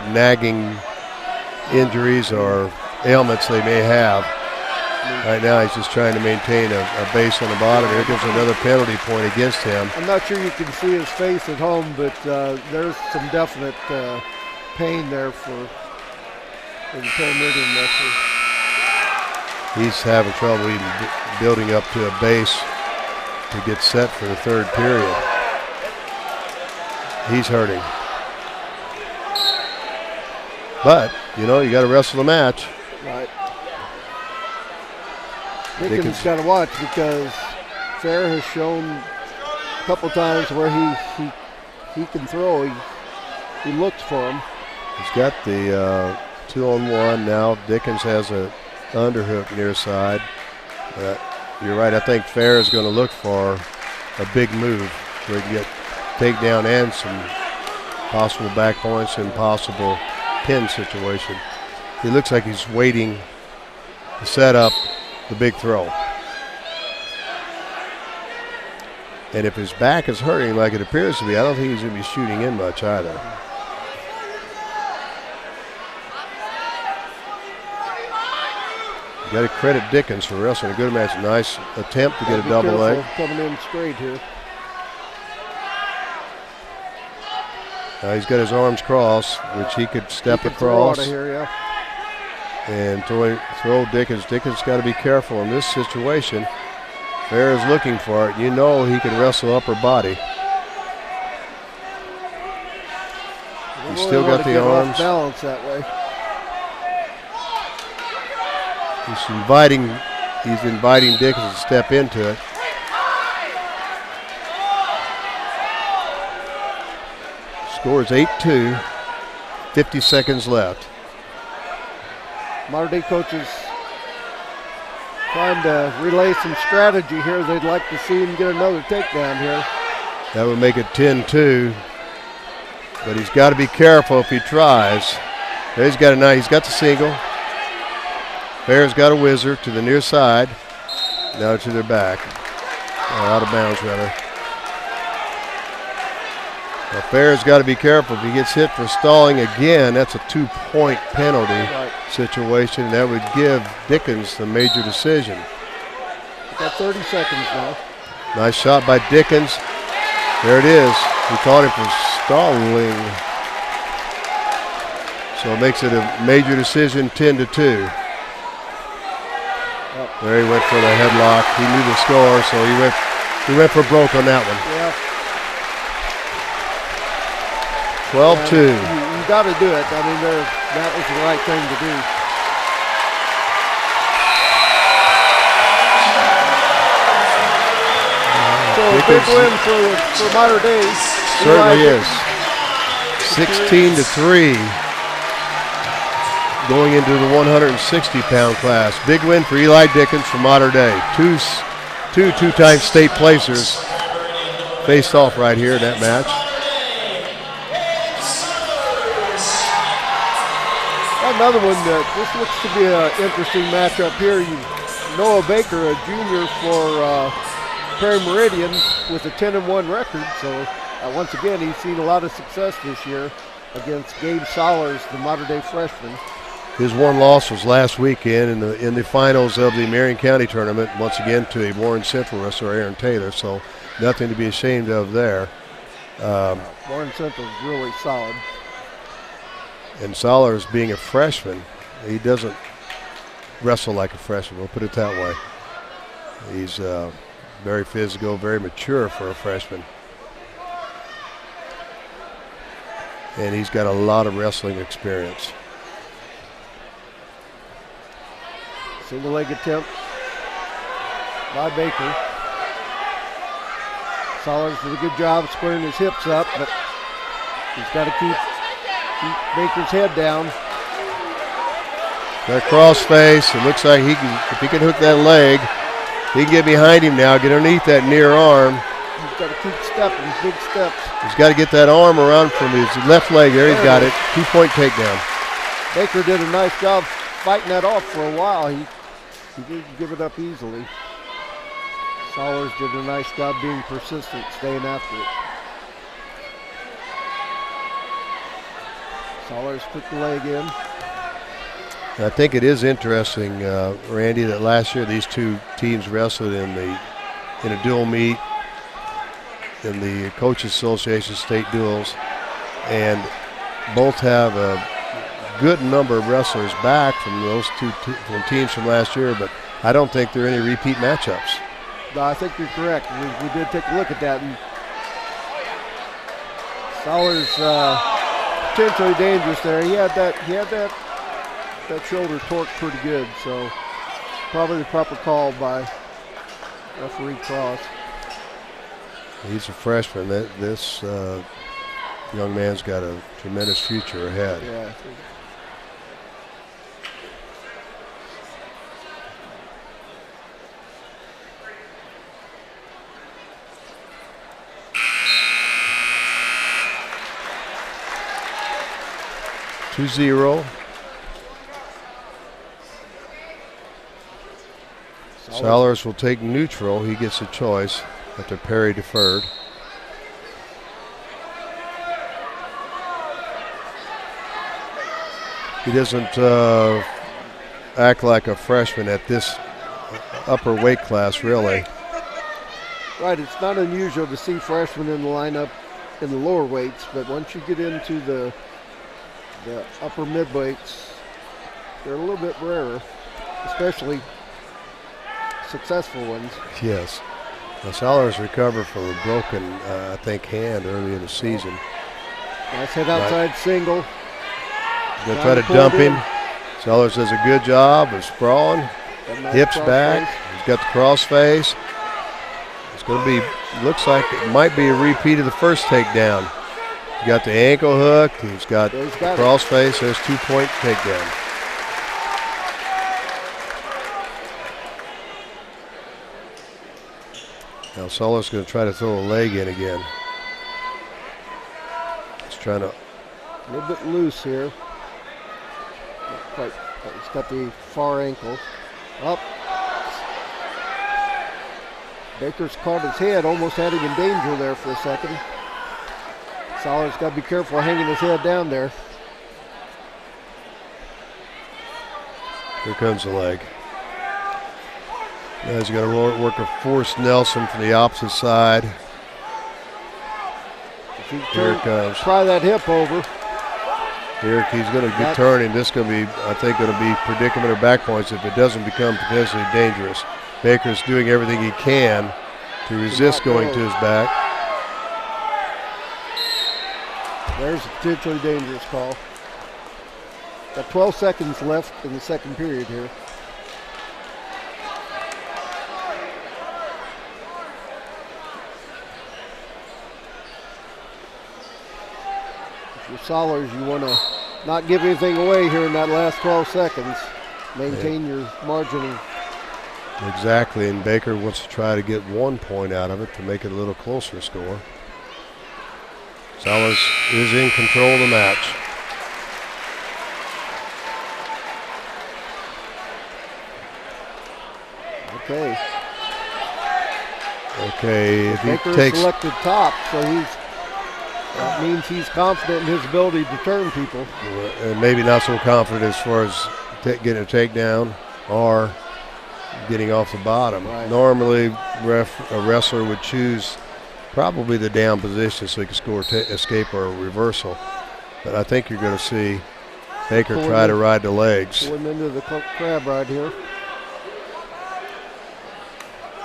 nagging injuries or ailments they may have. Right now he's just trying to maintain a base on the bottom. Here comes another penalty point against him. I'm not sure you can see his face at home, but there's some definite pain there for the Paramedian wrestler. He's having trouble even building up to a base to get set for the third period. He's hurting. But, you know, you got to wrestle the match. Right. Dickens got to watch because Fair has shown a couple times where he can throw. He looks for him. He's got the 2-on-1 now. Dickens has a underhook near side. You're right. I think Fair is going to look for a big move where he can get takedown and some possible back points and possible pin situation. He looks like he's waiting to set up the big throw. And if his back is hurting like it appears to be, I don't think he's going to be shooting in much either. You got to credit Dickens for wrestling a good match. Nice attempt to get a double leg. Coming in straight here. He's got his arms crossed, which he could step across. Throw out of here, yeah. And throw Dickens. Dickens got to be careful in this situation. Fair is looking for it. You know he can wrestle upper body. He's still got the arms. Balance that way. He's inviting Dickens to step into it. Score is 8-2. 50 seconds left. Modern day coaches trying to relay some strategy here. They'd like to see him get another takedown here. That would make it 10-2. But he's got to be careful if he tries. There he's got the single. Fair's got a whizzer to the near side. Now to their back. Or out of bounds, rather. Now Fair's got to be careful. If he gets hit for stalling again, that's a 2-point penalty situation. That would give Dickens the major decision. Got 30 seconds now. Nice shot by Dickens. There it is. He caught him for stalling. So it makes it a major decision, 10-2. There he went for the headlock. He knew the score, so he went for broke on that one. Yeah. 12-2. You got to do it. I mean, that was the right thing to do. So a big win for Modern Day. Certainly is. 16-3. Going into the 160-pound class. Big win for Eli Dickens from Modern Day. Two-time state placers faced off right here in that match. Another one that this looks to be an interesting matchup here. Noah Baker, a junior for Perry Meridian with a 10-1 record. So once again, he's seen a lot of success this year against Gabe Sollers, the Modern Day freshman. His one loss was last weekend in the finals of the Marion County tournament, once again to a Warren Central wrestler, Aaron Taylor, so nothing to be ashamed of there. Warren Central's really solid. And Sollers, being a freshman, he doesn't wrestle like a freshman, we'll put it that way. He's very physical, very mature for a freshman. And he's got a lot of wrestling experience. Single leg attempt by Baker. Sollers did a good job squaring his hips up, but he's got to keep Baker's head down. That cross face, it looks like if he can hook that leg, he can get behind him now, get underneath that near arm, He's got to keep stepping, big steps. He's got to get that arm around from his left leg. There, he's got it. 2-point takedown. Baker did a nice job fighting that off for a while. He didn't give it up easily. Sollers did a nice job being persistent, staying after it. Sollers put the leg in. I think it is interesting, Randy, that last year these two teams wrestled in a dual meet in the Coaches Association state duels, and both have a good number of wrestlers back from those from teams from last year, but I don't think there are any repeat matchups. No, I think you're correct. We did take a look at that, and Sollers potentially dangerous there. He had that shoulder torqued pretty good, so probably the proper call by referee Cross. He's a freshman. This young man's got a tremendous future ahead. Yeah. 2-0. Sollers will take neutral. He gets a choice after Perry deferred. He doesn't act like a freshman at this upper weight class, really. Right, it's not unusual to see freshmen in the lineup in the lower weights, but once you get into the upper mid-weights, they're a little bit rarer, especially successful ones. Yes. Now, Sollers recovered from a broken, I think, hand early in the season. Nice head outside single. Going to try to dump him. Sollers does a good job of sprawling. Nice Hips back. He's got the cross face. It's going to be, looks like it might be a repeat of the first takedown. He's got the ankle hook. He's got the cross face. There's 2-point takedown. Now Sollers going to try to throw a leg in again. He's trying to. A little bit loose here. Not quite. He's got the far ankle. Up. Baker's caught his head, almost had him in danger there for a second. Sollers got to be careful hanging his head down there. Here comes the leg. Now he's going to work a forced Nelson from the opposite side. Here it comes. Try that hip over. Here he's going to be turning. This is going to be, I think, going to be predicament or back points if it doesn't become potentially dangerous. Baker's doing everything he can to resist going to his back. There's a potentially dangerous call. Got 12 seconds left in the second period here. If you're Sollers, you want to not give anything away here in that last 12 seconds. Maintain your margin of. Exactly, and Baker wants to try to get 1 point out of it to make it a little closer score. Sollers is in control of the match. Okay. Okay, if Baker he takes selected top, so that means he's confident in his ability to turn people. And maybe not so confident as far as getting a takedown or getting off the bottom. Right. Normally, a wrestler would choose probably the down position so he can score escape or a reversal. But I think you're going to see Baker try to ride the legs. Pull him into the crab ride here.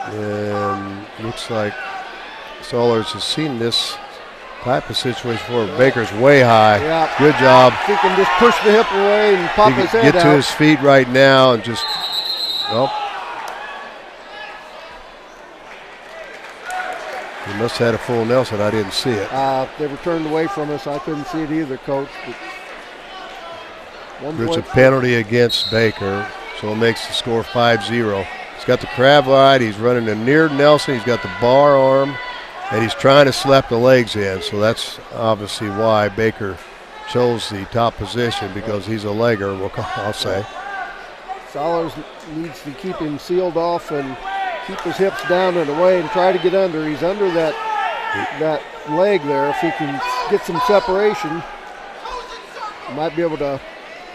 And looks like Sollers has seen this type of situation before. Baker's way high. Yeah. Good job. If he can just push the hip away and pop his head Get out. to his feet right now and just, well. He must have had a full Nelson. I didn't see it. They were turned away from us. I couldn't see it either, Coach. There's a penalty against Baker, so it makes the score 5-0. He's got the crab ride. He's running a near Nelson. He's got the bar arm And he's trying to slap the legs in, so that's obviously why Baker chose the top position, because he's a legger, I'll say. Sollers needs to keep him sealed off and keep his hips down and away and try to get under. He's under that leg there. If he can get some separation, he might be able to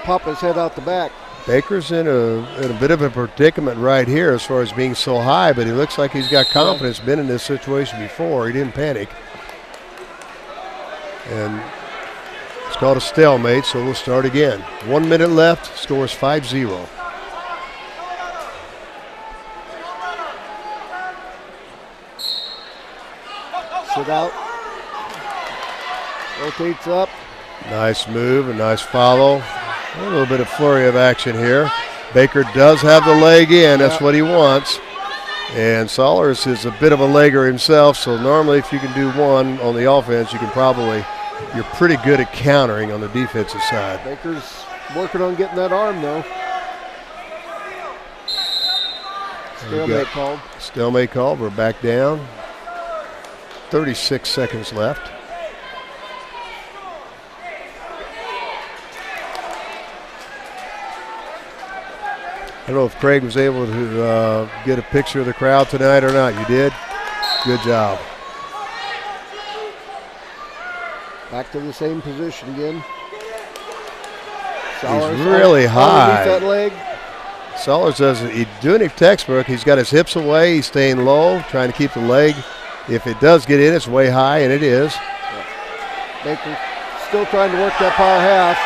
pop his head out the back. Baker's in a bit of a predicament right here as far as being so high, but he looks like he's got confidence. Been in this situation before. He didn't panic. And it's called a stalemate, so we'll start again. 1 minute left. Score is 5-0. Sit out. Rotates up. Nice move, a nice follow. A little bit of flurry of action here. Baker does have the leg in. That's what he wants. And Sollers is a bit of a legger himself, so normally if you can do one on the offense, you're pretty good at countering on the defensive side. Baker's working on getting that arm, though. Stalemate called. Stalemate called. We're back down. 36 seconds left. I don't know if Craig was able to get a picture of the crowd tonight or not. You did? Good job. Back to the same position again. He's really high. That leg. Sollers doesn't. He's doing it textbook. He's got his hips away. He's staying low, trying to keep the leg. If it does get in, it's way high, and it is. Baker still trying to work that power half.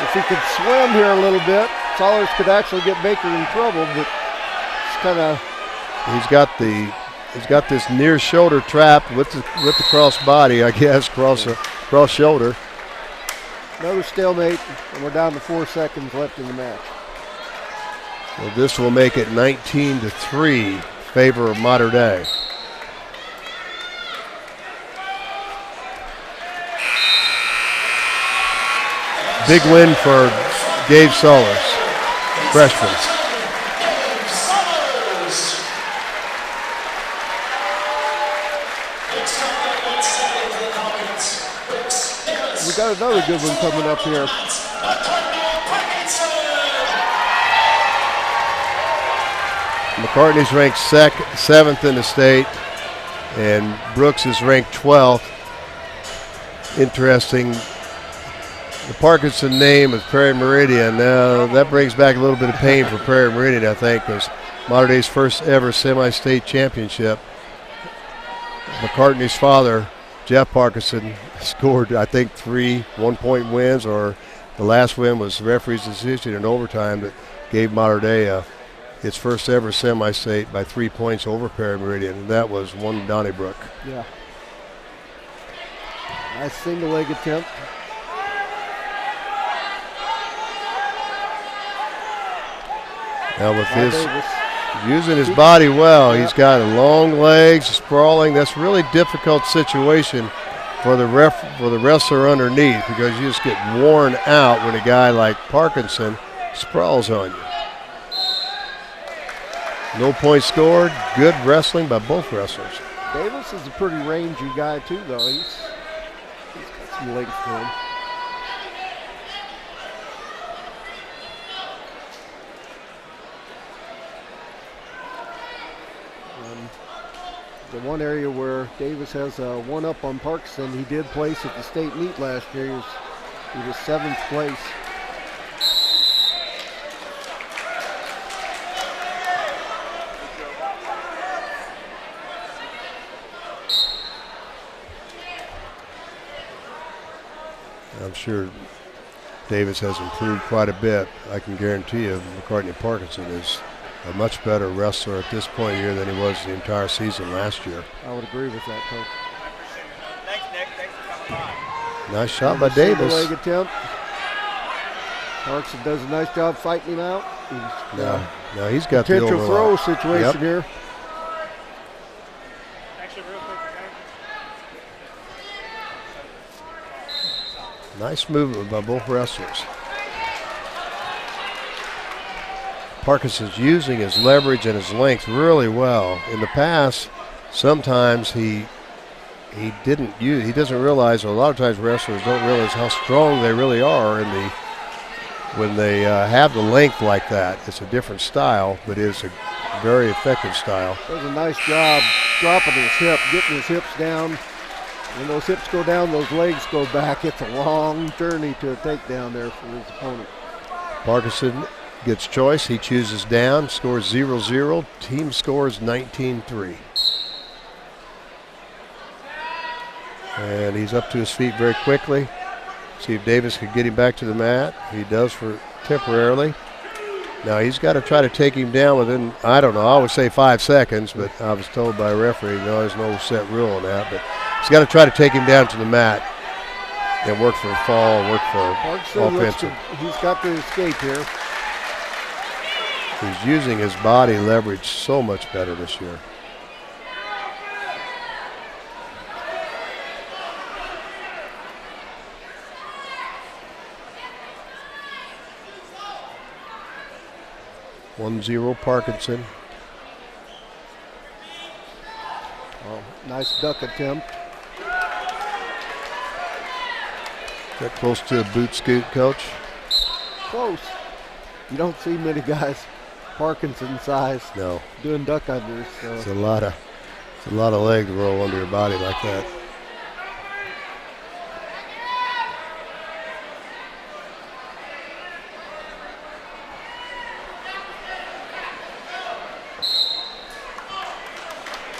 If he could swim here a little bit, Sollers could actually get Baker in trouble, but it's kind of. He's got this near shoulder trap with the cross body, I guess, cross shoulder. Another stalemate, and we're down to 4 seconds left in the match. So this will make it 19-3, favor of Mater Dei. Big win for Gabe Sollers, freshman. We got another good one coming up here. McCartney's ranked 7th in the state, and Brooks is ranked 12th. Interesting. The Parkinson name is Prairie Meridian. Now that brings back a little bit of pain for Prairie Meridian, I think, because Mater Dei's first ever semi-state championship. McCartney's father, Jeff Parkinson, scored, I think, 3 one-point wins, or the last win was the referee's decision in overtime that gave Mater Dei its first ever semi-state by 3 points over Prairie Meridian, and that was one Donnybrook. Yeah. Nice single leg attempt. Now with using his body well, he's got long legs, sprawling. That's a really difficult situation for the wrestler underneath, because you just get worn out when a guy like Parkinson sprawls on you. No points scored. Good wrestling by both wrestlers. Davis is a pretty rangy guy too, though. He's got some legs to him. The one area where Davis has a one-up on Parkinson, he did place at the state meet last year. He was 7th place. I'm sure Davis has improved quite a bit. I can guarantee you McCartney Parkinson is a much better wrestler at this point here than he was the entire season last year. I would agree with that, Coach. Thanks, Nick. Thanks for coming by. Nice shot by Davis. Leg attempt. Parkinson does a nice job fighting him out. Now he's got the potential throw situation here. Nice movement by both wrestlers. Parkinson's using his leverage and his length really well. In the past, sometimes he he doesn't realize, a lot of times wrestlers don't realize how strong they really are when they have the length like that. It's a different style, but it is a very effective style. Does a nice job dropping his hip, getting his hips down. When those hips go down, those legs go back. It's a long journey to a takedown there for his opponent. Parkinson gets choice. He chooses down, scores 0-0. Team scores 19-3. And he's up to his feet very quickly. See if Davis could get him back to the mat. He does for temporarily. Now he's got to try to take him down within, I don't know, I would say 5 seconds, but I was told by a referee, no, there's no set rule on that. But he's got to try to take him down to the mat and work for a fall, work for offensive. He's got to escape here. He's using his body leverage so much better this year. (1-0) Parkinson. Oh, nice duck attempt. Got close to a boot scoot, Coach. Close. You don't see many guys Parkinson size doing duck unders. So. It's a lot of leg to roll under your body like that.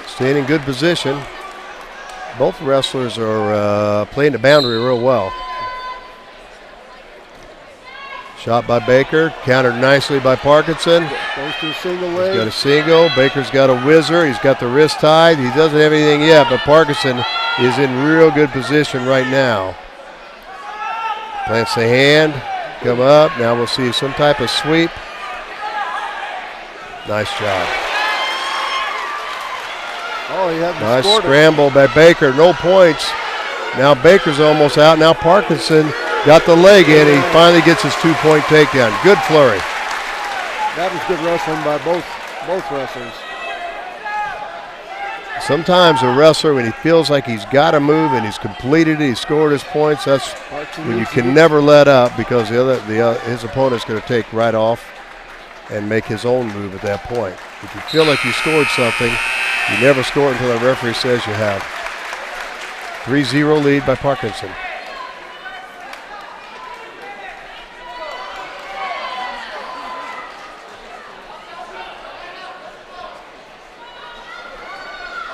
Staying in good position. Both wrestlers are playing the boundary real well. Shot by Baker, countered nicely by Parkinson. Goes to a single leg. He's got a single. Baker's got a whizzer. He's got the wrist tied. He doesn't have anything yet, but Parkinson is in real good position right now. Plants the hand, come up. Now we'll see some type of sweep. Nice job. Oh, he had nice scramble by Baker. No points. Now Baker's almost out. Now Parkinson got the leg in. He finally gets his 2-point takedown. Good flurry. That was good wrestling by both wrestlers. Sometimes a wrestler, when he feels like he's got to move and he's completed it, he's scored his points, that's when you can never let up, because his opponent's going to take right off and make his own move at that point. If you feel like you scored something, you never score until the referee says you have. 3-0 lead by Parkinson.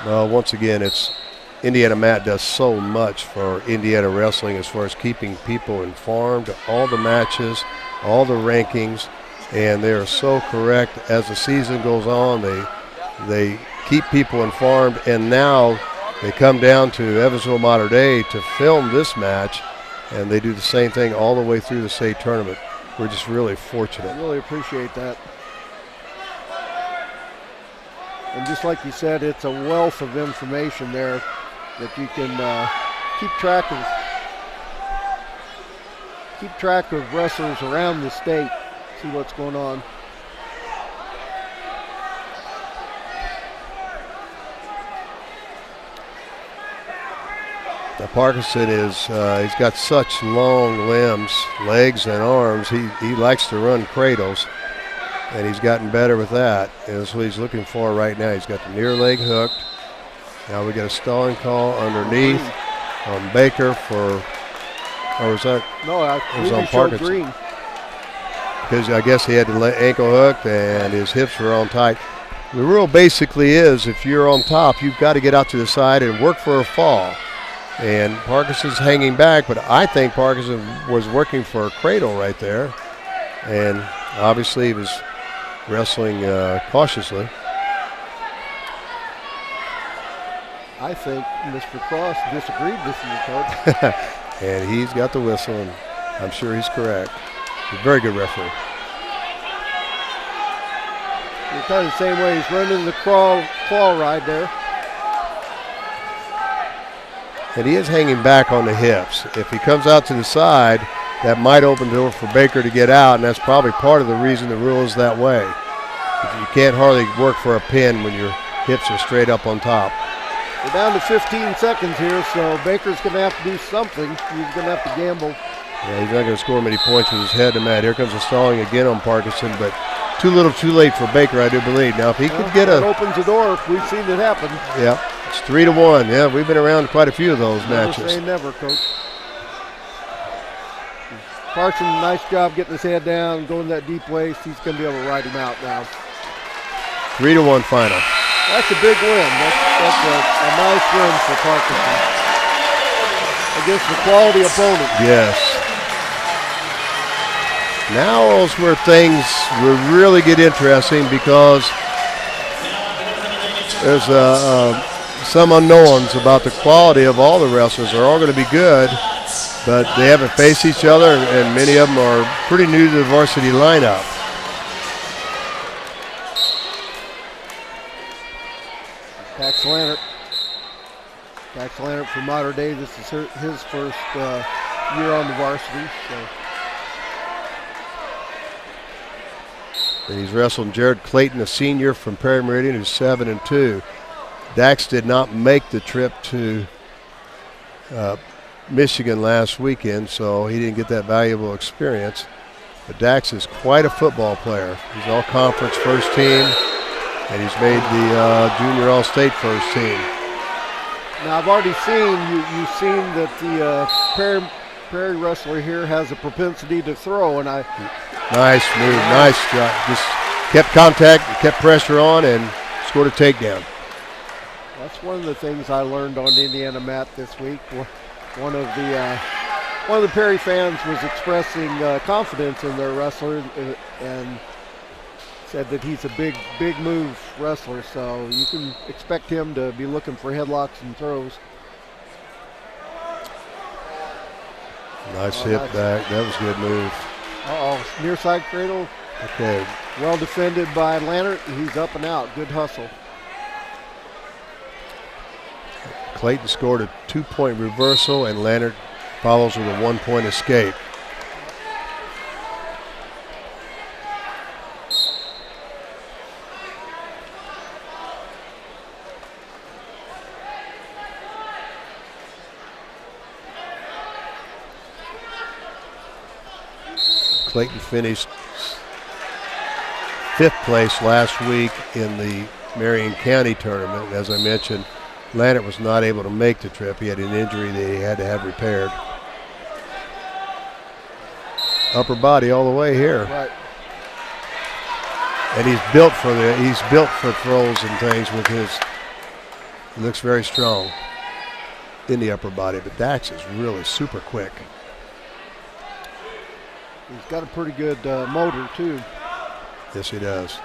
Well, once again, IndianaMat does so much for Indiana wrestling as far as keeping people informed, all the matches, all the rankings, and they are so correct. As the season goes on, they keep people informed, and now they come down to Evansville Mater Dei to film this match, and they do the same thing all the way through the state tournament. We're just really fortunate. I really appreciate that. And just like you said, it's a wealth of information there that you can keep track of wrestlers around the state, see what's going on. Now Parkinson he's got such long limbs, legs and arms. He likes to run cradles, and he's gotten better with that. And that's what he's looking for right now. He's got the near leg hooked. Now we got a stalling call underneath on Baker for, or was that? No, it was on Parkinson. Green. Because I guess he had the ankle hooked and his hips were on tight. The rule basically is, if you're on top, you've got to get out to the side and work for a fall. And Parkinson's hanging back, but I think Parkinson was working for a cradle right there. And obviously he was wrestling cautiously. I think Mr. Cross disagreed with you, Coach. And he's got the whistle, and I'm sure he's correct. He's a very good referee. You're kind of the same way he's running the claw ride there. And he is hanging back on the hips. If he comes out to the side, that might open the door for Baker to get out, and that's probably part of the reason the rule is that way. You can't hardly work for a pin when your hips are straight up on top. We're down to 15 seconds here, so Baker's going to have to do something. He's going to have to gamble. Yeah, he's not going to score many points with his head to Matt. Here comes the stalling again on Parkinson, but too little too late for Baker, I do believe. Now, if he could get It opens the door. We've seen it happen. Yeah, it's 3-1. Yeah, we've been around quite a few of those matches. Never say never, Coach. Parson, nice job getting his head down, going that deep waist. He's going to be able to ride him out now. 3-1 final. That's a big win. That's a nice win for Parkinson against a quality opponent. Yes. Now is where things will really get interesting because there's some unknowns about the quality of all the wrestlers. They're all going to be good, but they haven't faced each other, and many of them are pretty new to the varsity lineup. Dax Lannert from Mater Dei. This is his first year on the varsity. So. And he's wrestling Jared Clayton, a senior from Perry Meridian, who's 7-2. Dax did not make the trip to Michigan last weekend, so he didn't get that valuable experience. But Dax is quite a football player. He's all-conference first team, and he's made the junior all-state first team. Now I've already seen you've seen that the Perry wrestler here has a propensity to throw, and Nice move, nice job. Just kept contact, kept pressure on, and scored a takedown. That's one of the things I learned on IndianaMat this week. One of the Perry fans was expressing confidence in their wrestler and said that he's a big move wrestler, so you can expect him to be looking for headlocks and throws. Nice hip back. That was a good move. Near side cradle. Okay. Well defended by Lannert. He's up and out. Good hustle. Clayton scored a 2-point reversal, and Lannert follows with a 1-point escape. Clayton finished 5th place last week in the Marion County tournament. As I mentioned, Lannert was not able to make the trip. He had an injury that he had to have repaired. Upper body all the way here. Right. And he's built for throws and things with his. He looks very strong in the upper body, but Dax is really super quick. He's got a pretty good motor, too. Yes, he does.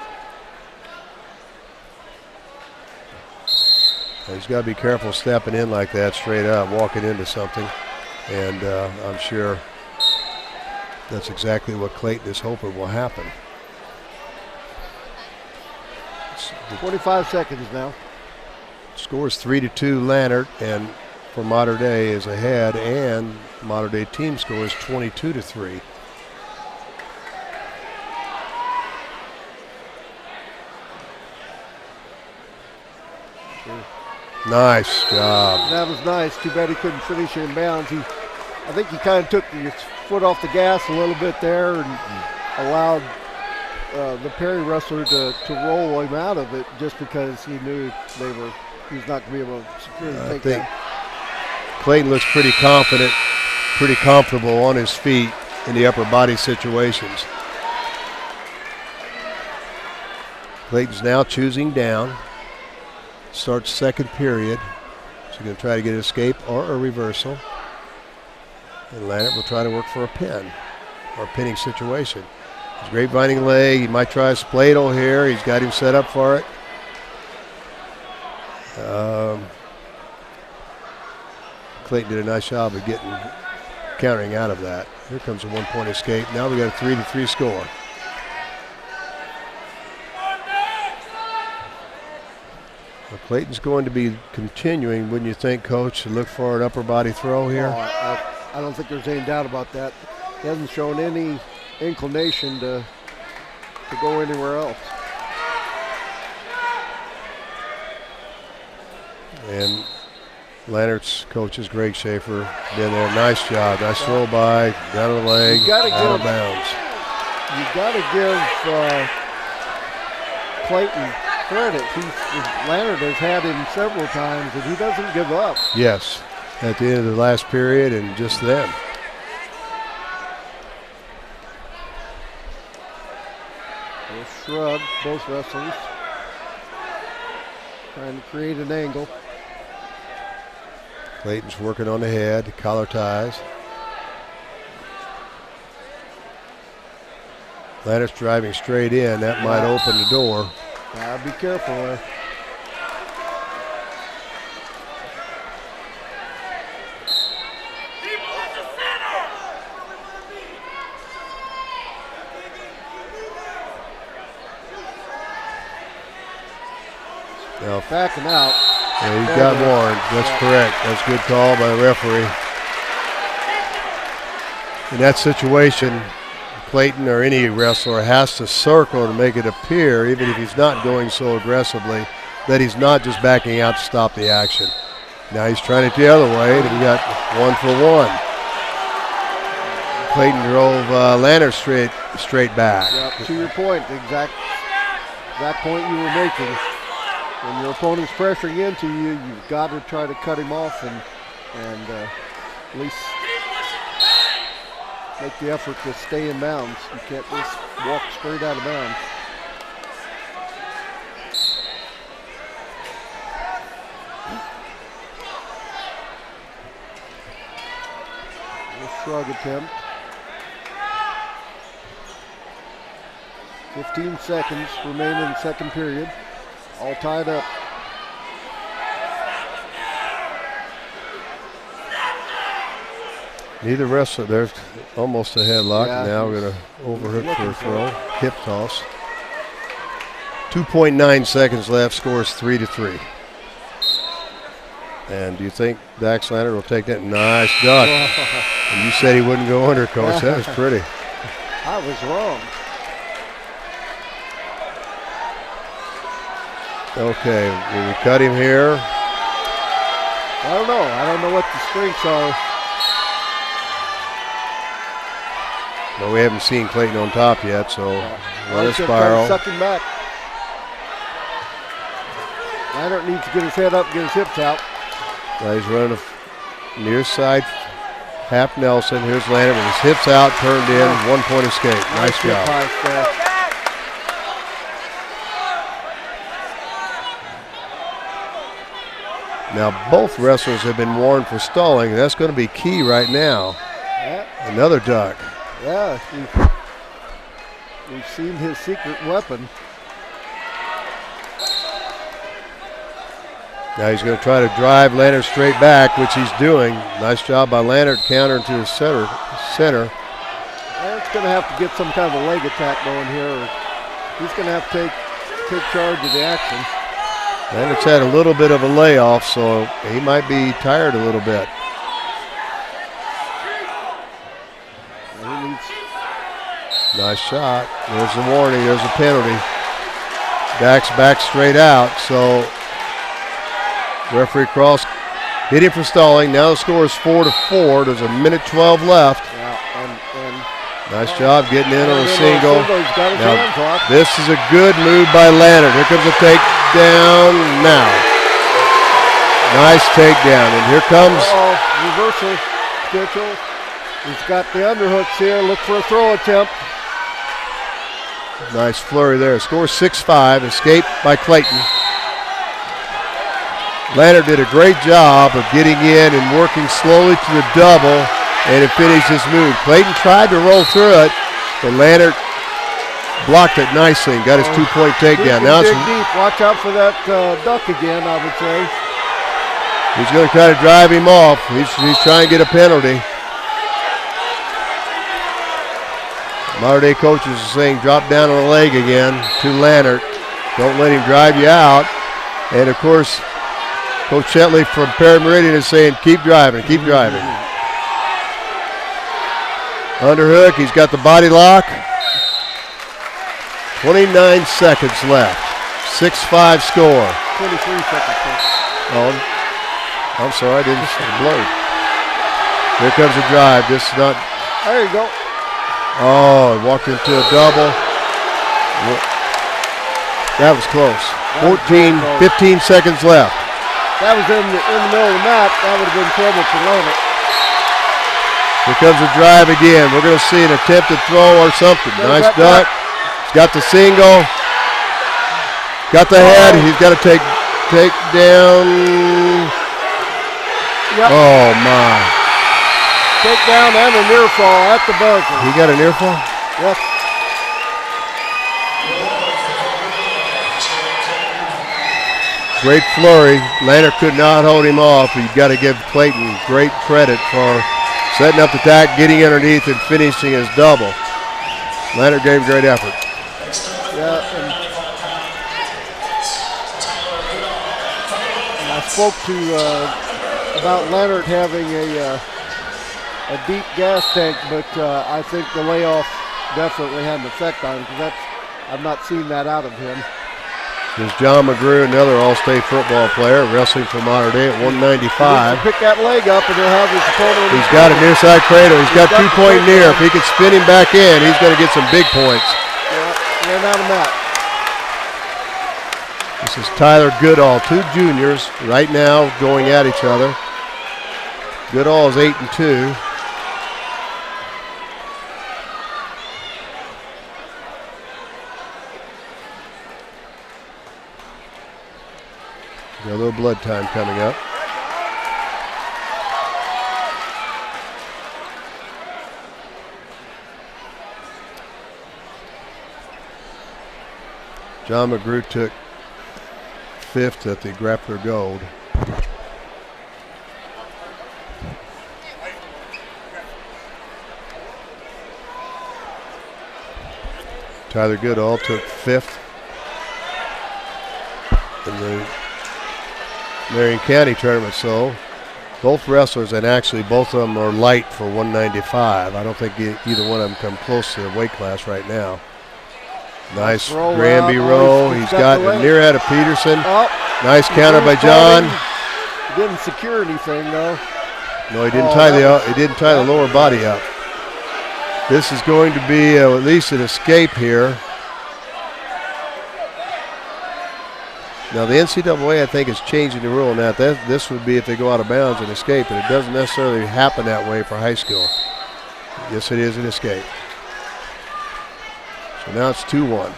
He's got to be careful stepping in like that straight up, walking into something. And I'm sure that's exactly what Clayton is hoping will happen. 25 seconds now. Scores 3-2 Lannert, and for Mater Dei is ahead, and Mater Dei team scores 22-3. Nice job. That was nice. Too bad he couldn't finish it in bounds. I think he kind of took his foot off the gas a little bit there and allowed the Perry wrestler to roll him out of it just because he knew he was not going to be able to secure the takedown. I think Clayton looks pretty confident, pretty comfortable on his feet in the upper body situations. Clayton's now choosing down. Starts second period. So he's going to try to get an escape or a reversal. And Lannert will try to work for a pin or a pinning situation. He's grapevining leg. He might try a spladle here. He's got him set up for it. Clayton did a nice job of countering out of that. Here comes a 1-point escape. Now we got a 3-3 score. Well, Clayton's going to be continuing, wouldn't you think, Coach, to look for an upper body throw here? I don't think there's any doubt about that. He hasn't shown any inclination to go anywhere else. And Leonard's coach is Greg Schaefer. Been there. Nice job. Nice throw by. Down to the leg. Out of bounds. You got to give Clayton credit. Leonard has had him several times, and he doesn't give up. Yes, at the end of the last period and just then. A shrug, both wrestlers. Trying to create an angle. Clayton's working on the head, collar ties. Leonard's driving straight in. That might open the door. Be careful there. Now, backing out. Yeah, he got warned. That's correct. That's a good call by the referee. In that situation, Clayton or any wrestler has to circle to make it appear, even if he's not going so aggressively, that he's not just backing out to stop the action. Now he's trying it the other way, and we got 1 for 1. Clayton drove Lanner straight back. Yep, to your point, the exact point you were making. When your opponent's pressuring into you, you've got to try to cut him off and at least make the effort to stay in bounds. You can't just walk straight out of bounds. A shrug attempt. 15 seconds remain in the second period. All tied up. Neither wrestler, there's almost a headlock. Yeah, now we're going to overhook for a throw. Hip toss. 2.9 seconds left. Scores 3-3. And do you think Dax Leonard will take that? Nice duck. And you said he wouldn't go under, Coach. That was pretty. I was wrong. Okay, will we cut him here? I don't know. I don't know what the strengths are. No, we haven't seen Clayton on top yet, so let it Try to spiral. suck him back. Leonard needs to get his head up, get his hips out. Now he's running a near side half Nelson. Here's Leonard with his hips out, turned in, 1 point escape. Nice job. Now both wrestlers have been warned for stalling. That's going to be key right now. Yeah. Another duck. Yeah, we've seen his secret weapon. Now he's going to try to drive Leonard straight back, which he's doing. Nice job by Leonard, countering to his center. Leonard's going to have to get some kind of a leg attack going here. Or he's going to have to take charge of the action. Leonard's had a little bit of a layoff, so he might be tired a little bit. Nice shot. There's the warning. There's a penalty. Dax back straight out. So referee Cross hit him for stalling. Now the score is 4-4. There's a minute 12 left. Yeah, and nice job getting in on a single. Now, this is a good move by Leonard. Here comes a takedown now. Nice takedown. And here comes. Reversal. Mitchell. He's got the underhooks here. Look for a throw attempt. Nice flurry there. Score 6-5. Escape by Clayton. Leonard did a great job of getting in and working slowly to the double, and it finished his move. Clayton tried to roll through it, but Leonard blocked it nicely and got his 2-point takedown. Now dig deep. Watch out for that duck again, I would say. He's going to try to drive him off. He's trying to get a penalty. Modern day coaches are saying drop down on the leg again to Leonard. Don't let him drive you out. And of course, Coach Shetley from Perry Meridian is saying keep driving, keep driving. Underhook, he's got the body lock. 29 seconds left. 6-5 score. 23 seconds. Oh, I'm sorry, I didn't see the blow. Here comes a drive. This is not. There you go. Oh, walked into a double. That was close. 15 seconds left. That was in the middle of the mat. That would have been trouble for Leonard. Here comes a drive again. We're going to see an attempted throw or something. Nice duck. He's got the single. Got the head. He's got to take down. Yep. Oh, my. Take down and a near fall at the buzzer. He got a near fall? Yes. Great flurry. Leonard could not hold him off. You've got to give Clayton great credit for setting up the tack, getting underneath, and finishing his double. Leonard gave great effort. Yeah, and I spoke to about Leonard having a deep gas tank, but I think the layoff definitely had an effect on him because I've not seen that out of him. There's John McGrew, another All-State football player, wrestling for Mater Dei at 195. Pick that leg up and he'll have his opponent. He's got a near side cradle. He's got 2-point near. If he can spin him back in, he's going to get some big points. Yeah, ran out of mat. This is Tyler Goodall, two juniors right now going at each other. Goodall is 8-2. Got a little blood time coming up. John McGrew took 5th at the Grappler Gold. Tyler Goodall took 5th in the Marion County tournament. So both wrestlers, and actually both of them are light for 195. I don't think either one of them come close to the weight class right now. Nice Granby roll. He's got a near head of Peterson. Nice counter by John. He didn't secure anything though. No, he didn't tie the lower body up. This is going to be at least an escape here. Now the NCAA, I think, is changing the rule now. This would be if they go out of bounds and escape, and it doesn't necessarily happen that way for high school. Yes, it is an escape. So now it's 2-1.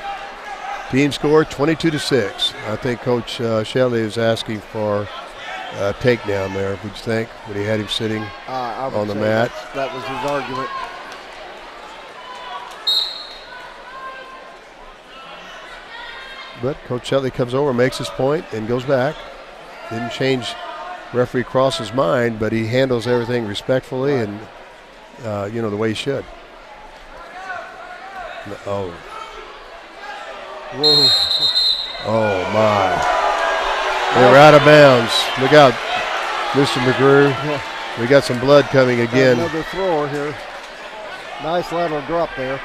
Team score 22-6. I think Coach Shelley is asking for a takedown there. Would you think when he had him sitting on the mat? That was his argument. But Coach Shelley comes over, makes his point, and goes back. Didn't change referee Cross's mind, but he handles everything respectfully and, the way he should. Oh. Whoa. Oh, my. They were out of bounds. Look out, Mr. McGrew. Yeah. We got some blood coming again. Another thrower here. Nice lateral drop there.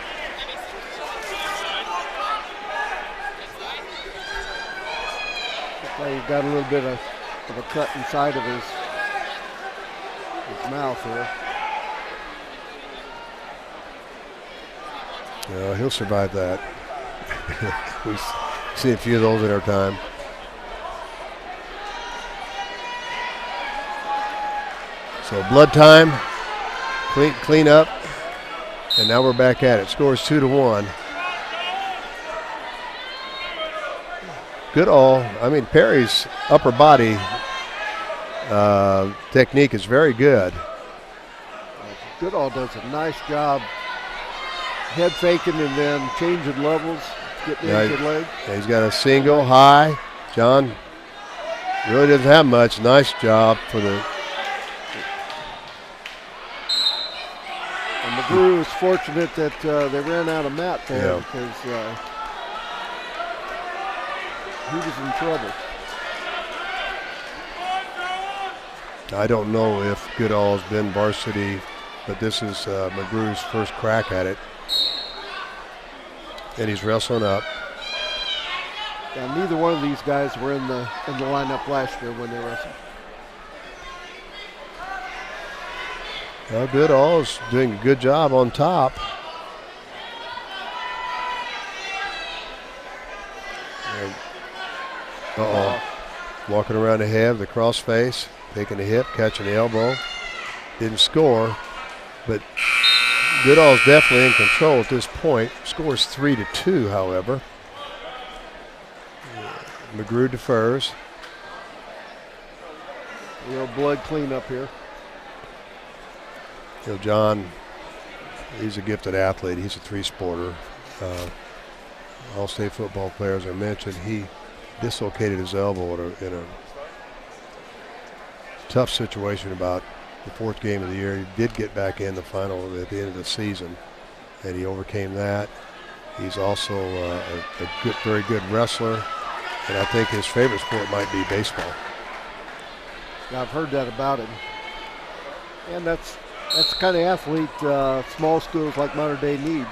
He's got a little bit of a cut inside of his mouth here. He'll survive that. We've seen a few of those in our time. So blood time, clean up, and now we're back at it. Scores 2-1. Goodall, Perry's upper body technique is very good. Goodall does a nice job head faking and then changing levels, getting into the leg. He's got a single high. John really doesn't have much. Nice job for the. And McGrew is fortunate that they ran out of mat there because he was in trouble. I don't know if Goodall's been varsity, but this is McGrew's first crack at it. And he's wrestling up. And neither one of these guys were in the lineup last year when they wrestled. Well, Goodall's doing a good job on top. Uh-oh. Walking around the head, the cross face, taking the hip, catching the elbow. Didn't score, but Goodall's definitely in control at this point. Scores 3-2, however. McGrew defers. Real blood cleanup here. You know, John, he's a gifted athlete. He's a three-sporter. All-state football player, as I mentioned. He dislocated his elbow in a tough situation about the fourth game of the year. He did get back in the final at the end of the season, and he overcame that. He's also a very good wrestler, and I think his favorite sport might be baseball. Yeah, I've heard that about him. And that's the kind of athlete small schools like Mater Dei need.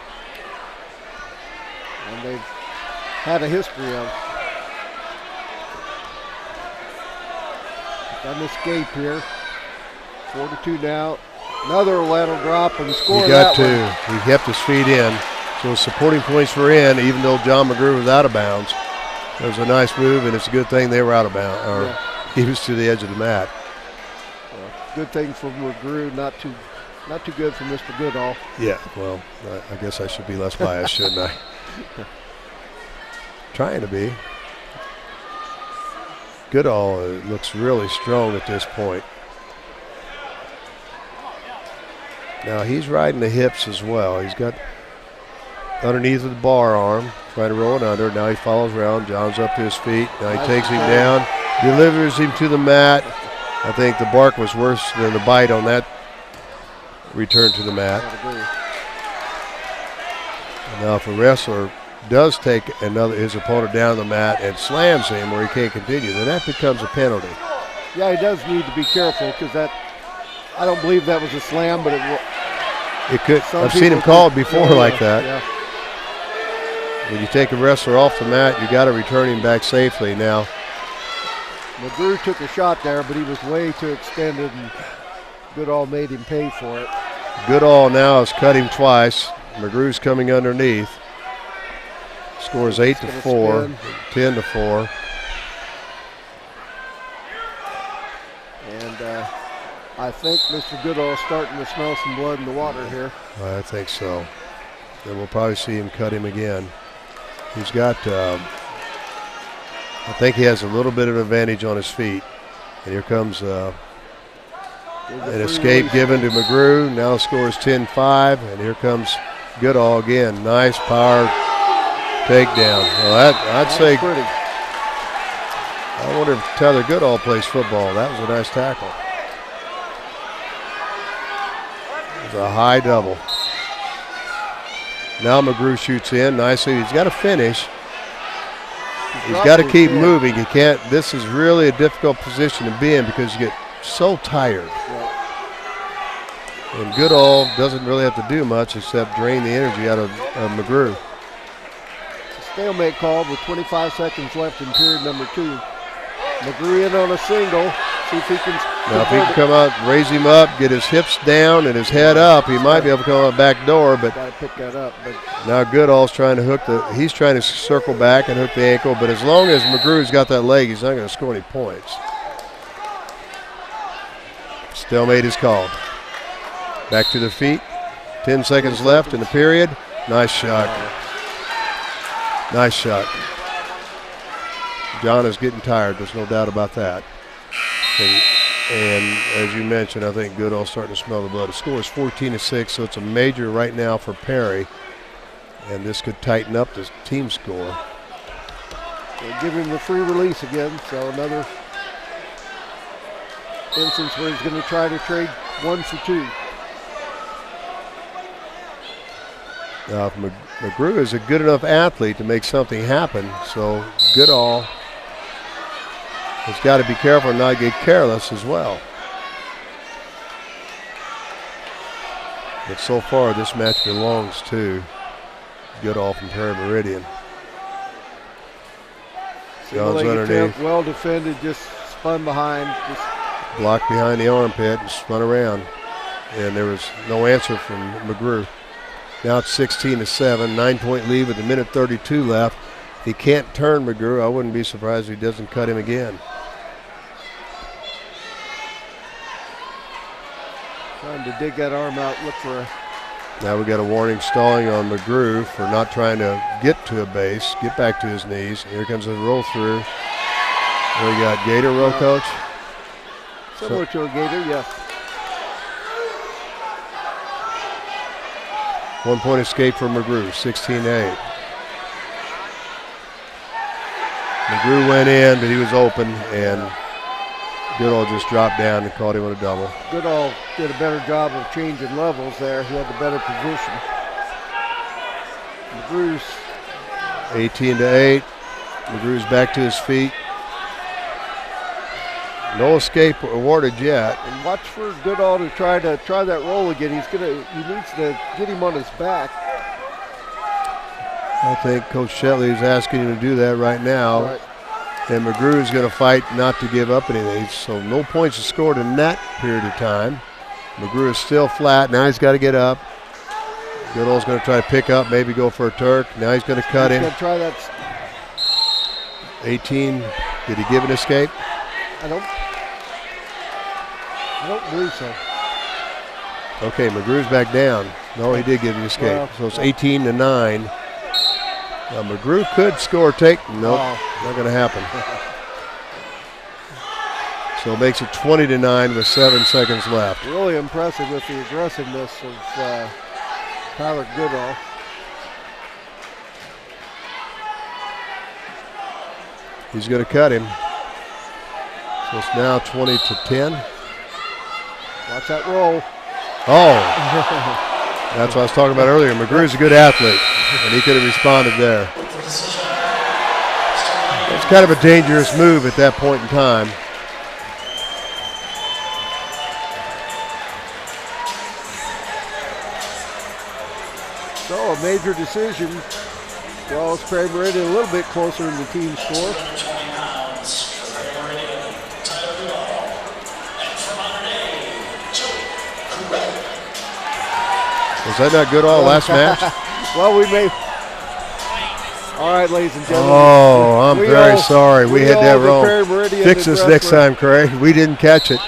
And they've had a history of. Got an escape here. 4-2 now. Another lateral drop and score. He got two. He kept his feet in. So supporting points were in, even though John McGrew was out of bounds. It was a nice move, and it's a good thing they were out of bounds, or he was to the edge of the mat. Good thing for McGrew, not too good for Mr. Goodall. Yeah, well, I guess I should be less biased, shouldn't I? Trying to be. Goodall looks really strong at this point. Now he's riding the hips as well. He's got underneath of the bar arm, trying to roll it under. Now he follows around. John's up to his feet. Now he takes him down, delivers him to the mat. I think the bark was worse than the bite on that return to the mat. Now if a wrestler does take his opponent down the mat and slams him where he can't continue, then that becomes a penalty. Yeah, he does need to be careful because I don't believe that was a slam, but it could. I've seen him called before like that. Yeah. When you take a wrestler off the mat, you got to return him back safely. Now, McGrew took a shot there, but he was way too extended, and Goodall made him pay for it. Goodall now has cut him twice. McGrew's coming underneath. Scores 8-4, 10-4. And I think Mr. Goodall's starting to smell some blood in the water here. I think so. And we'll probably see him cut him again. He's got, I think he has a little bit of advantage on his feet. And here comes an escape given to McGrew. Now scores 10-5. And here comes Goodall again. Nice power takedown. Well, I'd say, pretty. I wonder if Tyler Goodall plays football. That was a nice tackle. It was a high double. Now McGrew shoots in nicely. He's got to finish. He's got to keep moving. He can't. This is really a difficult position to be in because you get so tired. And Goodall doesn't really have to do much except drain the energy out of McGrew. Stalemate called with 25 seconds left in period number 2. McGrew in on a single. See if he can. Now if he can come out, raise him up, get his hips down and his head up, he might be able to come out back door. But got to pick that up. But now Goodall's trying to he's trying to circle back and hook the ankle. But as long as McGrew's got that leg, he's not going to score any points. Stalemate is called. Back to the feet. 10 seconds left in the period. Nice shot. Nice shot. John is getting tired. There's no doubt about that. And as you mentioned, I think Goodall's starting to smell the blood. The score is 14-6, so it's a major right now for Perry. And this could tighten up the team score. They'll give him the free release again, so another instance where he's going to try to trade 1 for 2. Now, if McGrew is a good enough athlete to make something happen, so Goodall has got to be careful and not get careless as well. But so far, this match belongs to Goodall from Perry Meridian. Jones Leg underneath. attempt, well defended, just spun behind. Just Blocked behind the armpit and spun around. And there was no answer from McGrew. Now it's 16-7, 9-point lead with a minute 32 left. He can't turn McGrew. I wouldn't be surprised if he doesn't cut him again. trying to dig that arm out, look for a... Now we got a warning stalling on McGrew for not trying to get to a base, get back to his knees. Here comes a roll through. We got Gator roll, Coach. Similar to a Gator, yes. 1 point escape for McGrew, 16-8. McGrew went in, but he was open, and Goodall just dropped down and caught him on a double. Goodall did a better job of changing levels there. He had the better position. McGrew's 18-8. McGrew's back to his feet. No escape awarded yet. And watch for Goodall to try that roll again. He needs to get him on his back. I think Coach Shetley is asking him to do that right now. Right. And McGrew is going to fight not to give up anything. So no points are scored in that period of time. McGrew is still flat. Now he's got to get up. Goodall's going to try to pick up, maybe go for a Turk. Now he's going to cut him. He's going to try that. 18. Did he give an escape? I don't believe so. Okay, McGrew's back down. No, he did give an escape. Well, so it's 18-9. Now McGrew could score take. Nope, not going to happen. So it makes it 20-9 with 7 seconds left. Really impressive with the aggressiveness of Tyler Goodall. He's going to cut him. So it's now 20-10. Watch that roll. Oh, that's what I was talking about earlier. McGrew's a good athlete, and he could have responded there. It's kind of a dangerous move at that point in time. So a major decision. Well, it's Perry Meridian a little bit closer in the team score. Was that not Goodall last match? Well, we may. All right, ladies and gentlemen. Oh, I'm very sorry. We had that wrong. Meridian Fix this next time, Craig. We didn't catch it.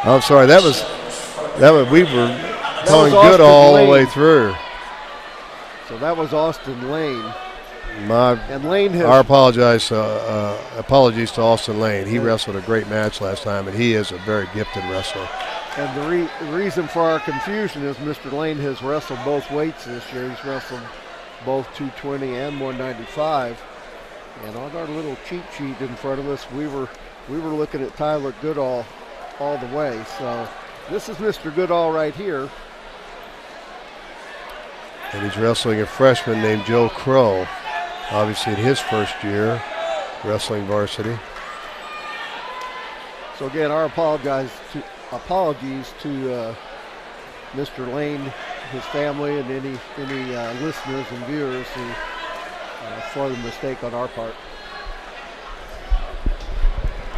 I'm sorry. That was we were calling Goodall all the way through. So that was Austin Lane. And Lane has, our apologies to Austin Lane. He wrestled a great match last time, and he is a very gifted wrestler. And the reason for our confusion is Mr. Lane has wrestled both weights this year. He's wrestled both 220 and 195. And on our little cheat sheet in front of us, we were looking at Tyler Goodall all the way. So this is Mr. Goodall right here. And he's wrestling a freshman named Joe Crow, obviously in his first year wrestling varsity. So again, our apologies to Mr. Lane, his family, and any listeners and viewers for the mistake on our part.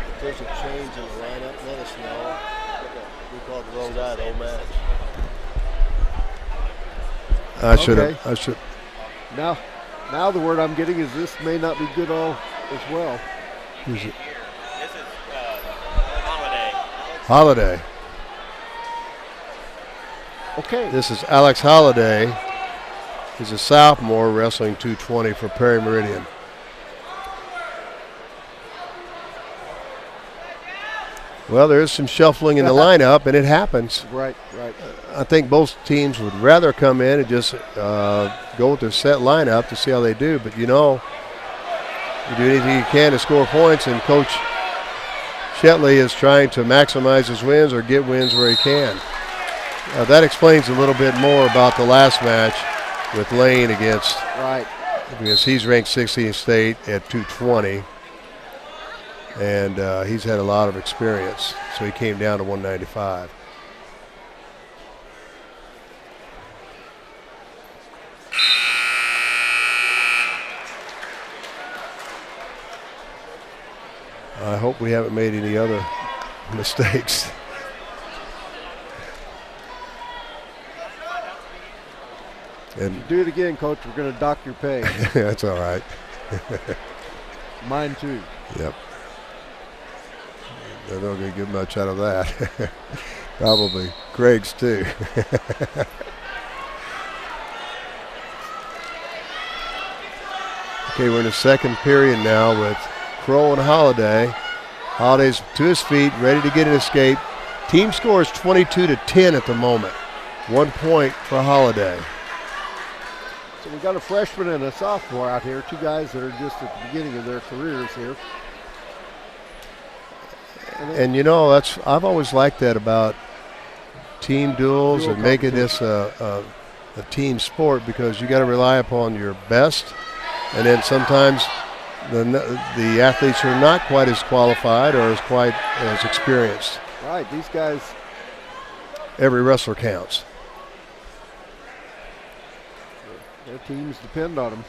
If there's a change in the lineup, let us know. We called the wrong guy, the old man. I should. Now the word I'm getting is this may not be Goodall as well. Who's it? This is Holiday. Holiday. Okay. This is Alex Holiday. He's a sophomore wrestling 220 for Perry Meridian. Well, there is some shuffling in the lineup, and it happens. Right. I think both teams would rather come in and just go with their set lineup to see how they do. But, you do anything you can to score points, and Coach Shetley is trying to maximize his wins or get wins where he can. That explains a little bit more about the last match with Lane against, right, because he's ranked 16th state at 220, and he's had a lot of experience, so he came down to 195. I hope we haven't made any other mistakes. And Do it again, Coach. We're going to dock your pay. that's all right. Mine too. Yep. They're not going to get much out of that. Probably Craig's too. Okay, we're in the second period now with Crow and Holiday. Holiday's to his feet, ready to get an escape. Team score is 22-10 at the moment. 1 point for Holiday. So we got a freshman and a sophomore out here, two guys that are just at the beginning of their careers here. And you know, I've always liked that about team duels and making this a team sport, because you got to rely upon your best, and then sometimes the athletes are not quite as qualified or as experienced. Right, these guys. Every wrestler counts. Their teams depend on them.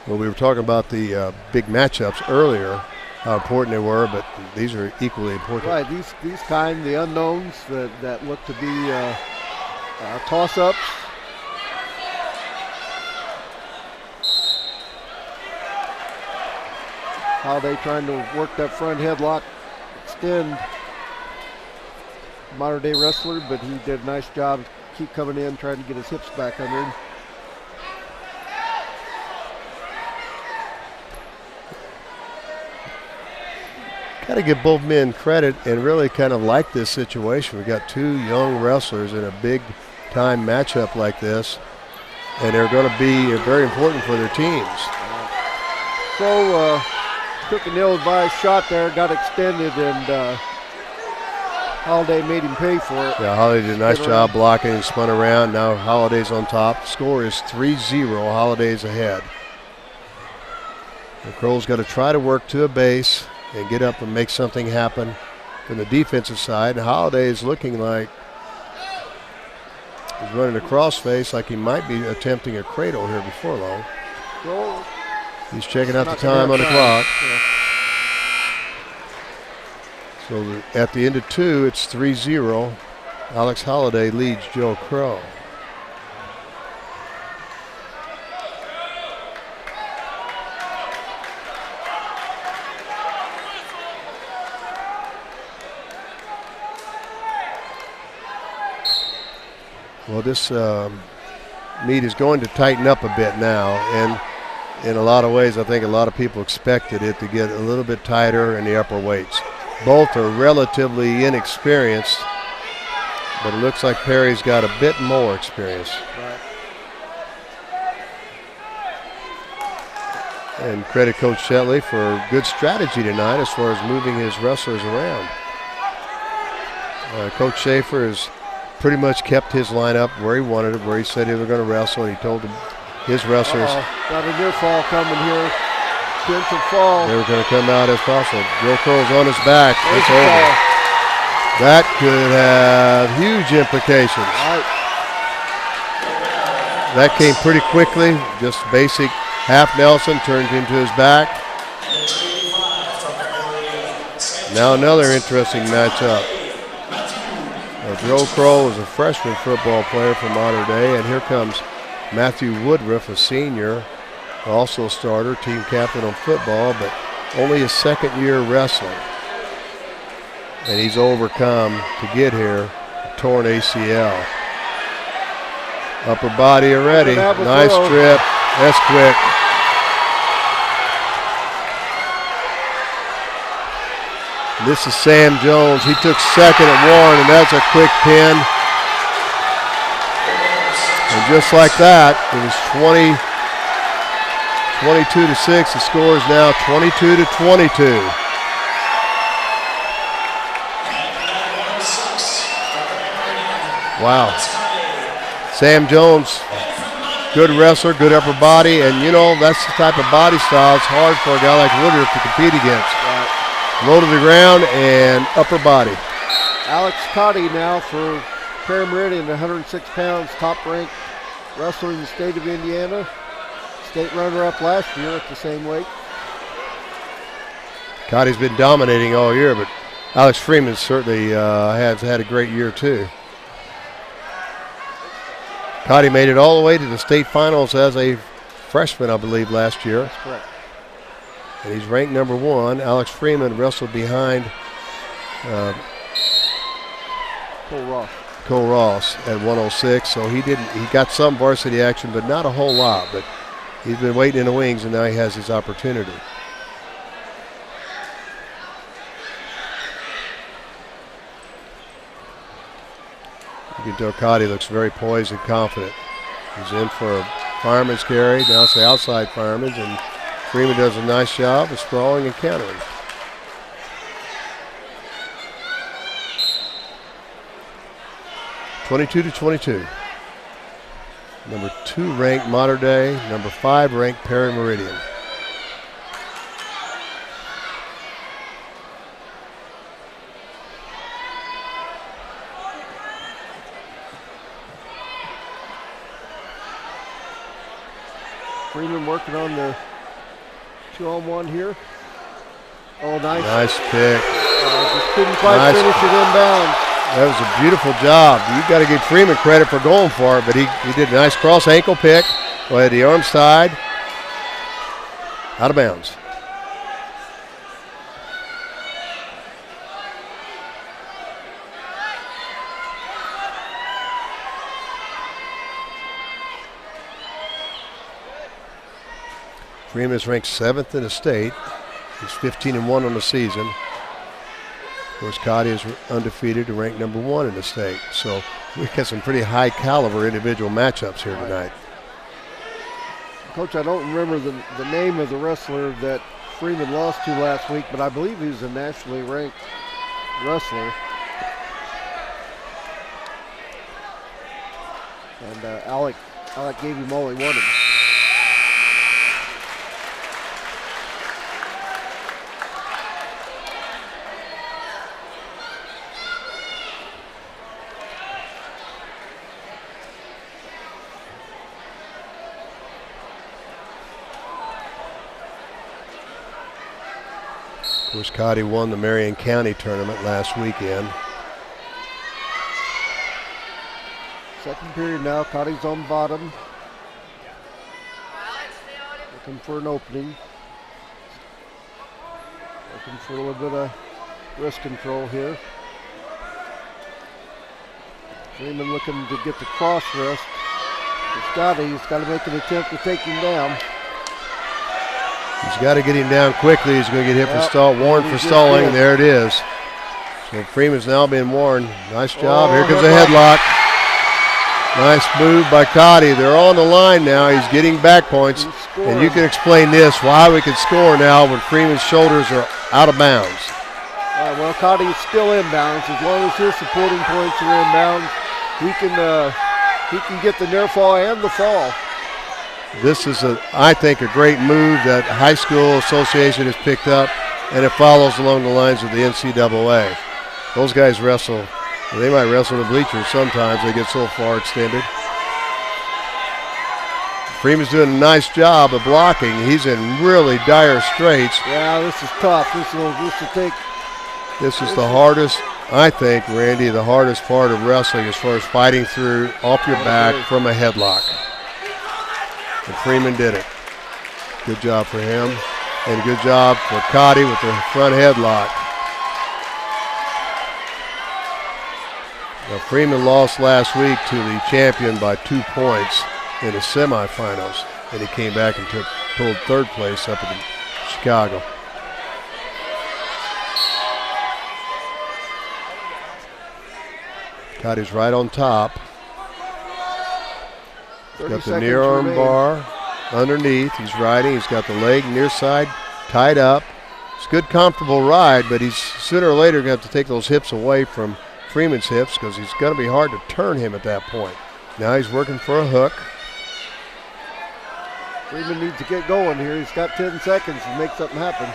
Well, we were talking about the big matchups earlier, how important they were, but these are equally important. Right, these kind, the unknowns that look to be toss-ups. Holiday trying to work that front headlock, extend modern day wrestler, but he did a nice job, keep coming in, trying to get his hips back under him. Got to give both men credit and really kind of like this situation. We got two young wrestlers in a big time matchup like this, and they're going to be very important for their teams. So took an ill-advised shot there, got extended, and Holiday made him pay for it. Yeah, Holiday did a nice job blocking and spun around. Now Holiday's on top. Score is 3-0. Holiday's ahead. The Crow's got to try to work to a base and get up and make something happen from the defensive side. And Holiday is looking like he's running a crossface, like he might be attempting a cradle here before long. Well, he's checking out the time on the clock. Yeah. So at the end of 2, it's 3-0. Alex Holiday leads Joe Crow. Well, this meet is going to tighten up a bit now, and in a lot of ways, I think a lot of people expected it to get a little bit tighter in the upper weights. Both are relatively inexperienced, but it looks like Perry's got a bit more experience. Right. And credit Coach Shetley for good strategy tonight as far as moving his wrestlers around. Coach Schaefer has pretty much kept his lineup where he wanted it, where he said he was going to wrestle, and he told his wrestlers. Got a near fall coming here. Potential fall. They were going to come out as possible. Joe Crow's on his back. There's It's the over. fall. That could have huge implications. Right. That came pretty quickly. Just basic half Nelson turned into his back. Now another interesting matchup. Joe Crow is a freshman football player from Mater Dei, and here comes Matthew Woodruff, a senior, also a starter, team captain on football, but only his second year wrestling. And he's overcome to get here, torn ACL. Upper body already, nice trip, that's quick. This is Sam Jones. He took second at Warren, and that's a quick pin. And just like that, it was 22-6. The score is now 22-22. Wow. Sam Jones, good wrestler, good upper body, and you know, that's the type of body style it's hard for a guy like Woodruff to compete against. Low to the ground and upper body. Alex Cotty now for Perry Meridian, 106 pounds, top-ranked wrestler in the state of Indiana. State runner-up last year at the same weight. Cotty's been dominating all year, but Alex Freeman certainly has had a great year too. Cotty made it all the way to the state finals as a freshman, I believe, last year. That's correct. And he's ranked number 1. Alex Freeman wrestled behind Cole Ross at 106. So he got some varsity action, but not a whole lot. But he's been waiting in the wings, and now he has his opportunity. You can tell Cotty looks very poised and confident. He's in for a fireman's carry. Now it's the outside fireman's, and Freeman does a nice job of sprawling and countering. (22-22). Number 2 ranked Mater Dei, number 5 ranked Perry Meridian. Freeman working on the 2-on-1 here. Oh, nice. Nice pick. Just couldn't quite finish it inbounds. That was a beautiful job. You've got to give Freeman credit for going for it, but he did a nice cross ankle pick. Go ahead, the arm side. Out of bounds. Freeman is ranked 7th in the state. He's 15-1 on the season. Of course, Cotty is undefeated and ranked number 1 in the state. So we've got some pretty high caliber individual matchups here tonight. Coach, I don't remember the name of the wrestler that Freeman lost to last week, but I believe he was a nationally ranked wrestler. And Alec gave him all he wanted. Of course, Cotty won the Marion County tournament last weekend. Second period now, Cotty's on bottom. Looking for an opening. Looking for a little bit of wrist control here. Freeman looking to get the cross wrist. He's got to make an attempt to take him down. He's got to get him down quickly. He's going to get hit for stall, warned for stalling, and there it is. So Freeman's now being warned. Nice job. Here comes a headlock. Nice move by Cotty. They're on the line now. He's getting back points. And you can explain this, why we can score now when Freeman's shoulders are out of bounds. Well, Cotty is still inbounds. As long as his supporting points are inbounds, he can get the near fall and the fall. This is, I think, a great move that high school association has picked up, and it follows along the lines of the NCAA. Those guys wrestle. They might wrestle the bleachers sometimes. They get so far extended. Freeman's doing a nice job of blocking. He's in really dire straits. Yeah, this is tough. This is the hardest, I think, Randy, the hardest part of wrestling as far as fighting through off your back from a headlock. And Freeman did it. Good job for him. And good job for Cotty with the front headlock. Now Freeman lost last week to the champion by 2 points in the semifinals. And he came back and pulled 3rd place up in Chicago. Cotty's right on top. He's got the near arm bar underneath. He's riding. He's got the leg near side tied up. It's a good, comfortable ride, but he's sooner or later going to have to take those hips away from Freeman's hips because it's going to be hard to turn him at that point. Now he's working for a hook. Freeman needs to get going here. He's got 10 seconds to make something happen.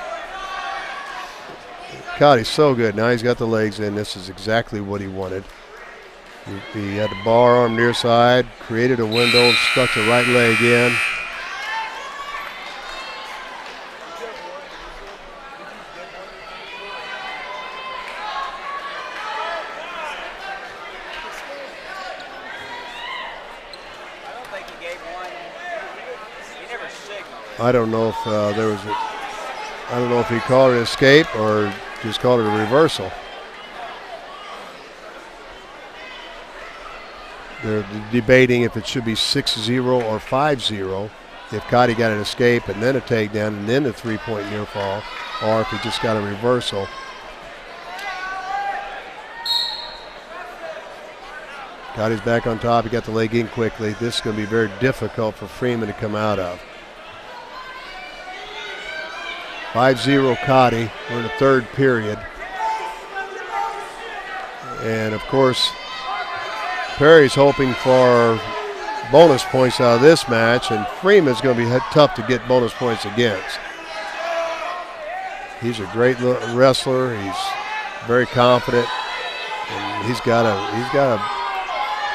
Cotty's so good. Now he's got the legs in. This is exactly what he wanted. He had the bar arm near side, created a window, and stuck the right leg in. I don't know if I don't know if he called it an escape or just called it a reversal. They're debating if it should be 6-0 or 5-0. If Cotty got an escape and then a takedown and then a 3-point near fall, or if he just got a reversal. Cotty's back on top. He got the leg in quickly. This is going to be very difficult for Freeman to come out of. 5-0 Cotty. We're in the third period. And, of course, Perry's hoping for bonus points out of this match, and Freeman's going to be tough to get bonus points against. He's a great wrestler. He's very confident, and he's got a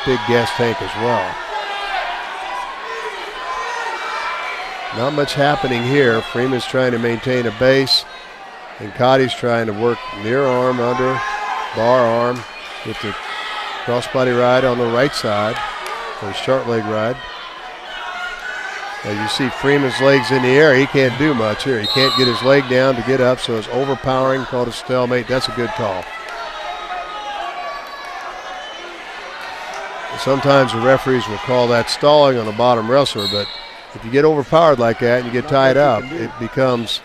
big gas tank as well. Not much happening here. Freeman's trying to maintain a base, and Cotty's trying to work near arm, under, bar arm with the crossbody ride on the right side, or a short leg ride. As you see Freeman's legs in the air, he can't do much here. He can't get his leg down to get up, so it's overpowering, called a stalemate. That's a good call. Sometimes the referees will call that stalling on a bottom wrestler, but if you get overpowered like that and you get tied up, it becomes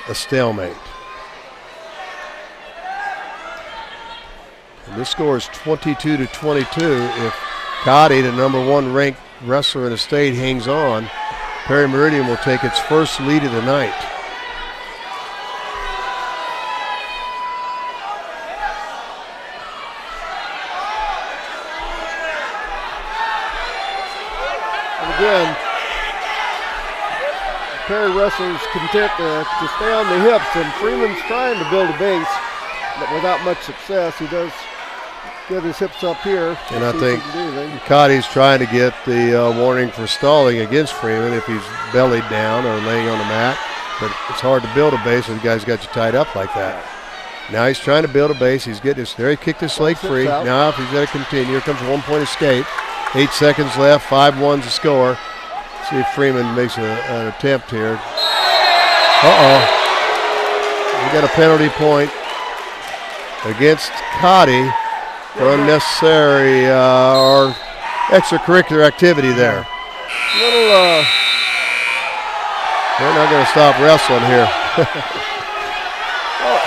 a stalemate. And this score is 22-22. If Cotty, the #1 ranked wrestler in the state, hangs on, Perry Meridian will take its first lead of the night. And again, Perry wrestlers content to stay on the hips, and Freeman's trying to build a base, but without much success. He does get his hips up here. And I think Cotty's trying to get the warning for stalling against Freeman if he's bellied down or laying on the mat. But it's hard to build a base when the guy's got you tied up like that. Now he's trying to build a base. He's getting his, there he kicked his leg free. Now if he's got to continue, here comes a 1-point escape. 8 seconds left, 5-1's the score. See if Freeman makes an attempt here. We got a penalty point against Cotty for unnecessary or extracurricular activity there. They're not going to stop wrestling here. Well,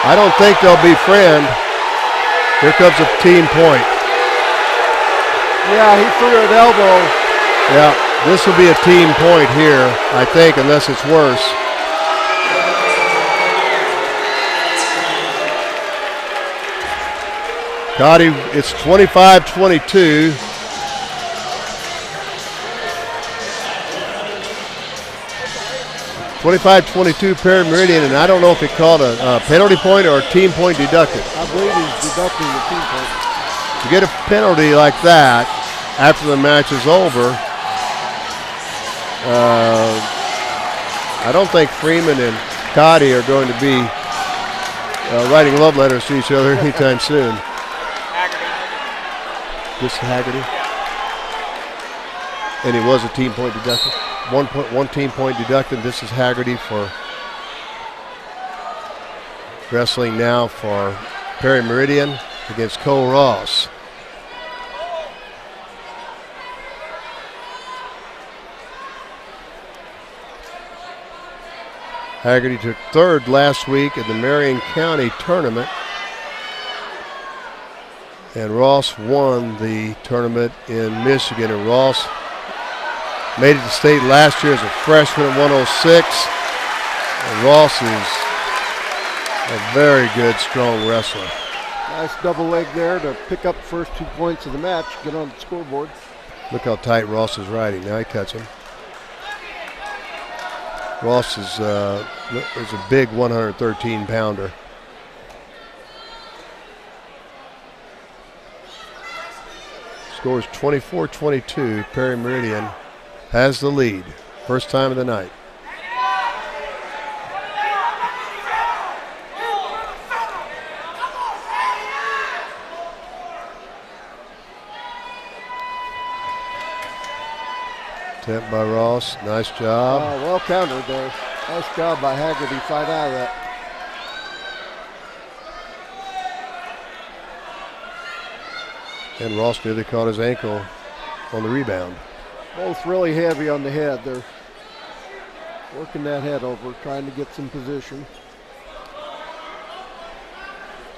I don't think they'll be friend. Here comes a team point. Yeah, he threw an elbow. Yeah, this will be a team point here, I think, unless it's worse. Cotty, it's 25-22. Perry Meridian, and I don't know if he called a penalty point or a team point deducted. I believe he's deducting the team point. To get a penalty like that after the match is over, I don't think Freeman and Cotty are going to be writing love letters to each other anytime soon. This is Haggerty. And it was a team point deducted. One team point deducted. This is Haggerty for wrestling now for Perry Meridian against Cole Ross. Haggerty took third last week in the Marion County tournament. And Ross won the tournament in Michigan. And Ross made it to state last year as a freshman at 106. And Ross is a very good, strong wrestler. Nice double leg there to pick up the first 2 points of the match, get on the scoreboard. Look how tight Ross is riding. Now he cuts him. Ross is a big 113-pounder. Score is 24-22. Perry Meridian has the lead. First time of the night. Attempt by Ross. Nice job. Well countered there. Nice job by Haggerty. Fight out of that. And Ross nearly caught his ankle on the rebound. Both really heavy on the head. They're working that head over, trying to get some position.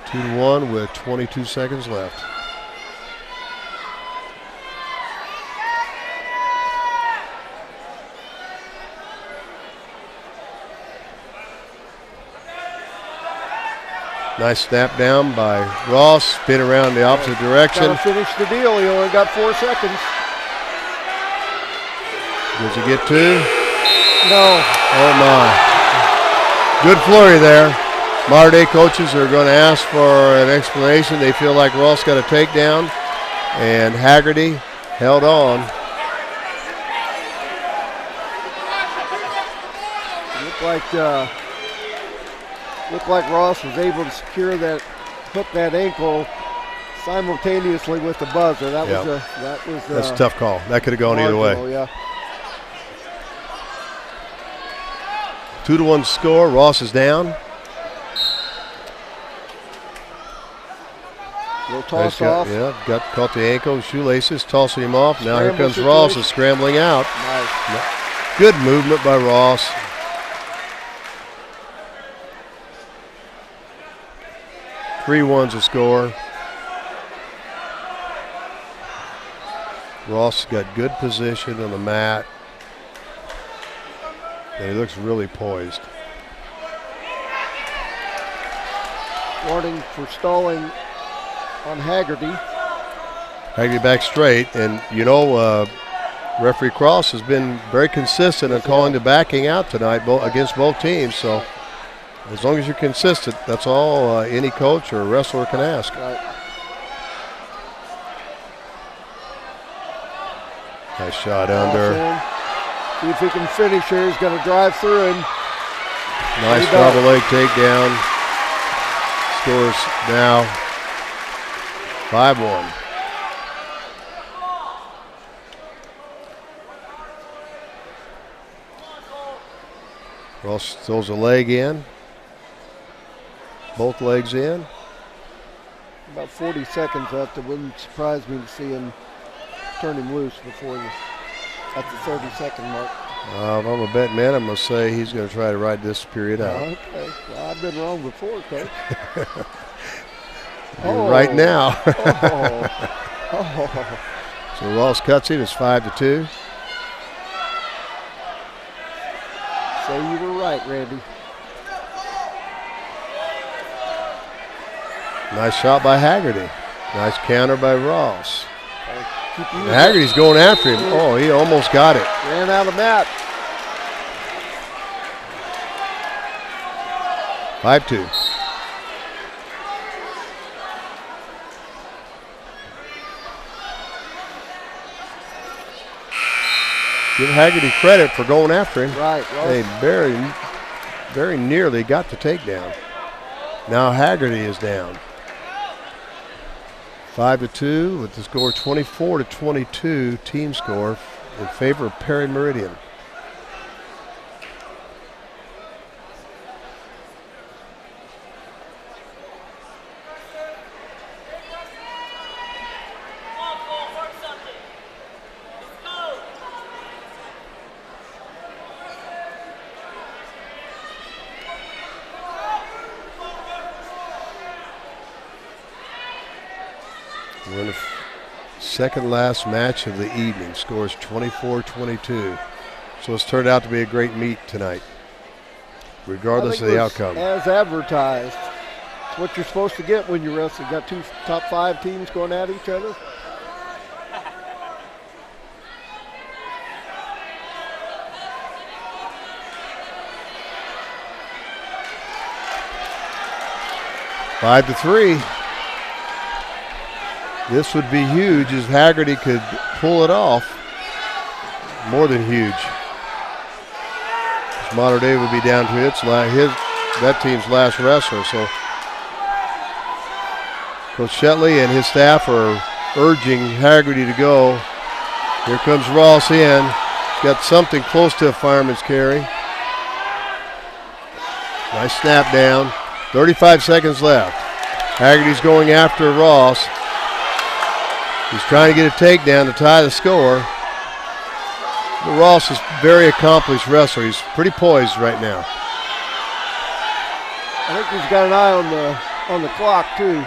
2-1 with 22 seconds left. Nice snap down by Ross. Spin around the opposite direction. Got to finish the deal. He only got 4 seconds. Does he get 2? No. Oh my. Good flurry there. Mater Dei coaches are going to ask for an explanation. They feel like Ross got a takedown, and Haggerty held on. Looked like Ross was able to secure that, hook that ankle simultaneously with the buzzer. That's a tough call. That could have gone either way. Yeah. 2-1 score. Ross is down. Little toss off. Caught the ankle, shoelaces, tossing him off. Now here comes situation. Ross is scrambling out. Nice. Good movement by Ross. 3-1's a score. Ross got good position on the mat. And he looks really poised. Warning for stalling on Haggerty. Haggerty back straight. And, referee Cross has been very consistent in calling the backing out tonight against both teams. So as long as you're consistent, that's all any coach or wrestler can ask. Right. Nice shot under. See if he can finish here. He's going to drive through him. Nice double leg takedown. Scores now 5-1. Ross throws a leg in. Both legs in. About 40 seconds left. It wouldn't surprise me to see him turn him loose at the 30-second mark. If I'm a bet man, I'm going to say he's going to try to ride this period out. Okay. Well, I've been wrong before, Coach. Right now. Oh. So Ross cuts it. It's 5-2. Say you were right, Randy. Nice shot by Haggerty. Nice counter by Ross. Haggerty's going after him. Oh, he almost got it. Ran out of mat. 5-2. Give Haggerty credit for going after him. Right. They very nearly got the takedown. Now Haggerty is down. 5-2 with the score 24-22 team score in favor of Perry Meridian. We're in the second last match of the evening. Scores 24-22. So it's turned out to be a great meet tonight, regardless of the outcome. As advertised. It's what you're supposed to get when you wrestle. You got two top 5 teams going at each other. 5-3. This would be huge as Haggerty could pull it off. More than huge. Mater Dei would be down to that team's last wrestler. So Coach Shetley and his staff are urging Haggerty to go. Here comes Ross in. got something close to a fireman's carry. Nice snap down. 35 seconds left. Haggerty's going after Ross. He's trying to get a takedown to tie the score. But Ross is a very accomplished wrestler. He's pretty poised right now. I think he's got an eye on the clock too.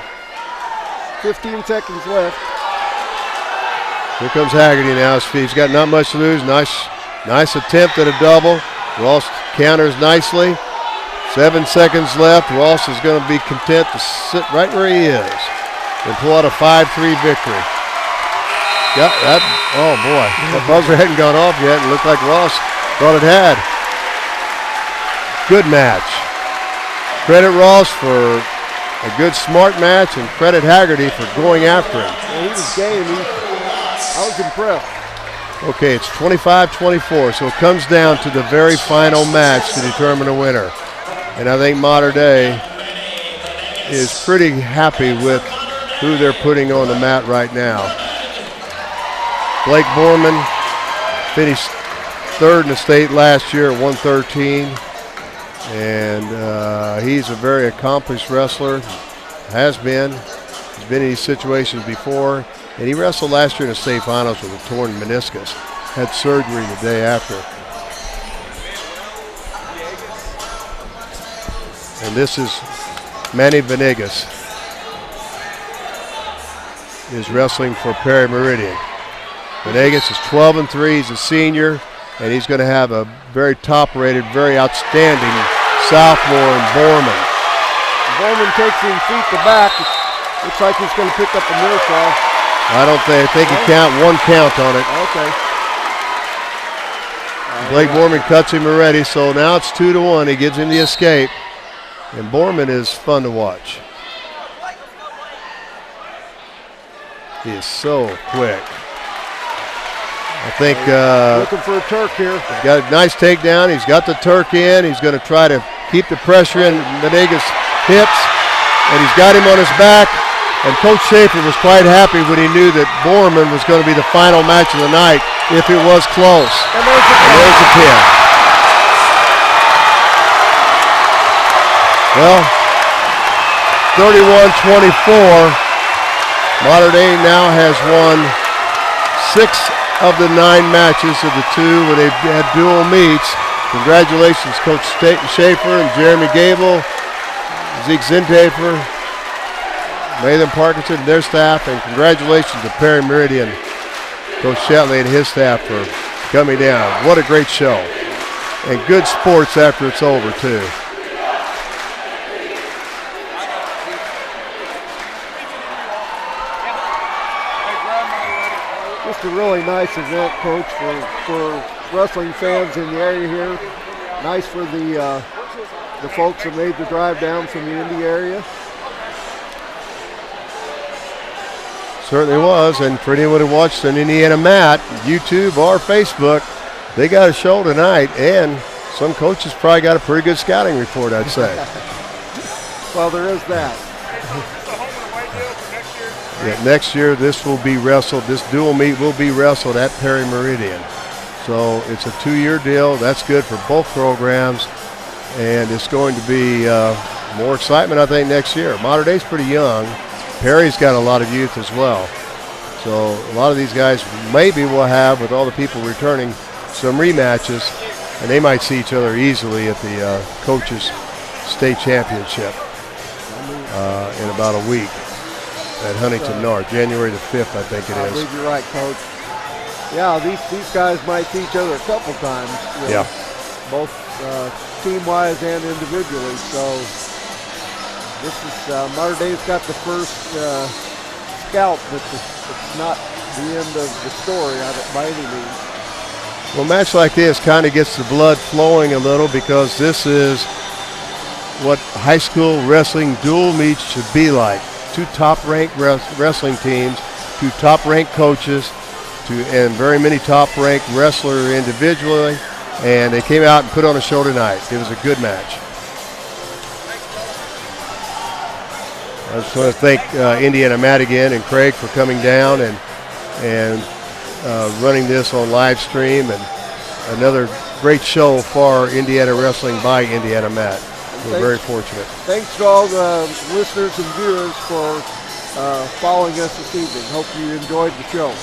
15 seconds left. Here comes Haggerty now. He's got not much to lose. Nice attempt at a double. Ross counters nicely. 7 seconds left. Ross is going to be content to sit right where he is and pull out a 5-3 victory. Yeah, oh boy, that buzzer hadn't gone off yet. It looked like Ross thought it had. Good match. Credit Ross for a good, smart match, and credit Haggerty for going after him. Well, he was game. I was impressed. Okay, it's 25-24, so it comes down to the very final match to determine a winner. And I think Mater Dei is pretty happy with who they're putting on the mat right now. Blake Borman finished third in the state last year at 113. And he's a very accomplished wrestler, has been. He's been in these situations before. And he wrestled last year in the state finals with a torn meniscus. Had surgery the day after. And this is Manny Venegas. Is wrestling for Perry Meridian. Venegas is 12-3. He's a senior, and he's going to have a very top-rated, very outstanding sophomore in Borman. Borman takes him feet to back. Looks like he's going to pick up a moonsault. I think he count one count on it. Okay. Blake Borman cuts him already, so now it's 2-1. He gives him the escape. And Borman is fun to watch. He is so quick. I think looking for a Turk here. He's got a nice takedown. He's got the Turk in. He's going to try to keep the pressure in Venegas' hips. And he's got him on his back. And Coach Schaefer was quite happy when he knew that Borman was going to be the final match of the night if it was close. And there's the pin. Well, 31-24. Mater Dei now has won 6 of the 9 matches of the 2 where they've had dual meets. Congratulations, Coach Schaefer and Jeremy Gable, Zeke Zintafer, Nathan Parkinson and their staff, and congratulations to Perry Meridian, Coach Shatley and his staff for coming down. What a great show. And good sports after it's over, too. Just a really nice event, Coach, for wrestling fans in the area here. Nice for the folks that made the drive down from the Indy area. Certainly was, and for anyone who watched on IndianaMat, YouTube or Facebook, they got a show tonight, and some coaches probably got a pretty good scouting report, I'd say. Well, there is that. Yeah, next year this will be wrestled, this dual meet will be wrestled at Perry Meridian. So it's a 2-year deal. That's good for both programs, and it's going to be more excitement, I think, next year. Mater Dei's pretty young. Perry's got a lot of youth as well. So a lot of these guys maybe will have, with all the people returning, some rematches, and they might see each other easily at the Coaches State Championship in about a week at Huntington North, January the 5th, I think it I is. believe you're right, Coach. Yeah, these guys might see each other a couple times. You know, Yeah. both team-wise and individually. So this is Mater Dei's got the first scalp, but it's not the end of the story by any means. Well, a match like this kind of gets the blood flowing a little, because this is what high school wrestling dual meets should be like. 2 top-ranked wrestling teams, 2 top-ranked coaches, and very many top-ranked wrestlers individually, and they came out and put on a show tonight. It was a good match. I just want to thank IndianaMat again and Craig for coming down and running this on live stream, and another great show for Indiana Wrestling by IndianaMat. We're very fortunate. Thanks to all the listeners and viewers for following us this evening. Hope you enjoyed the show.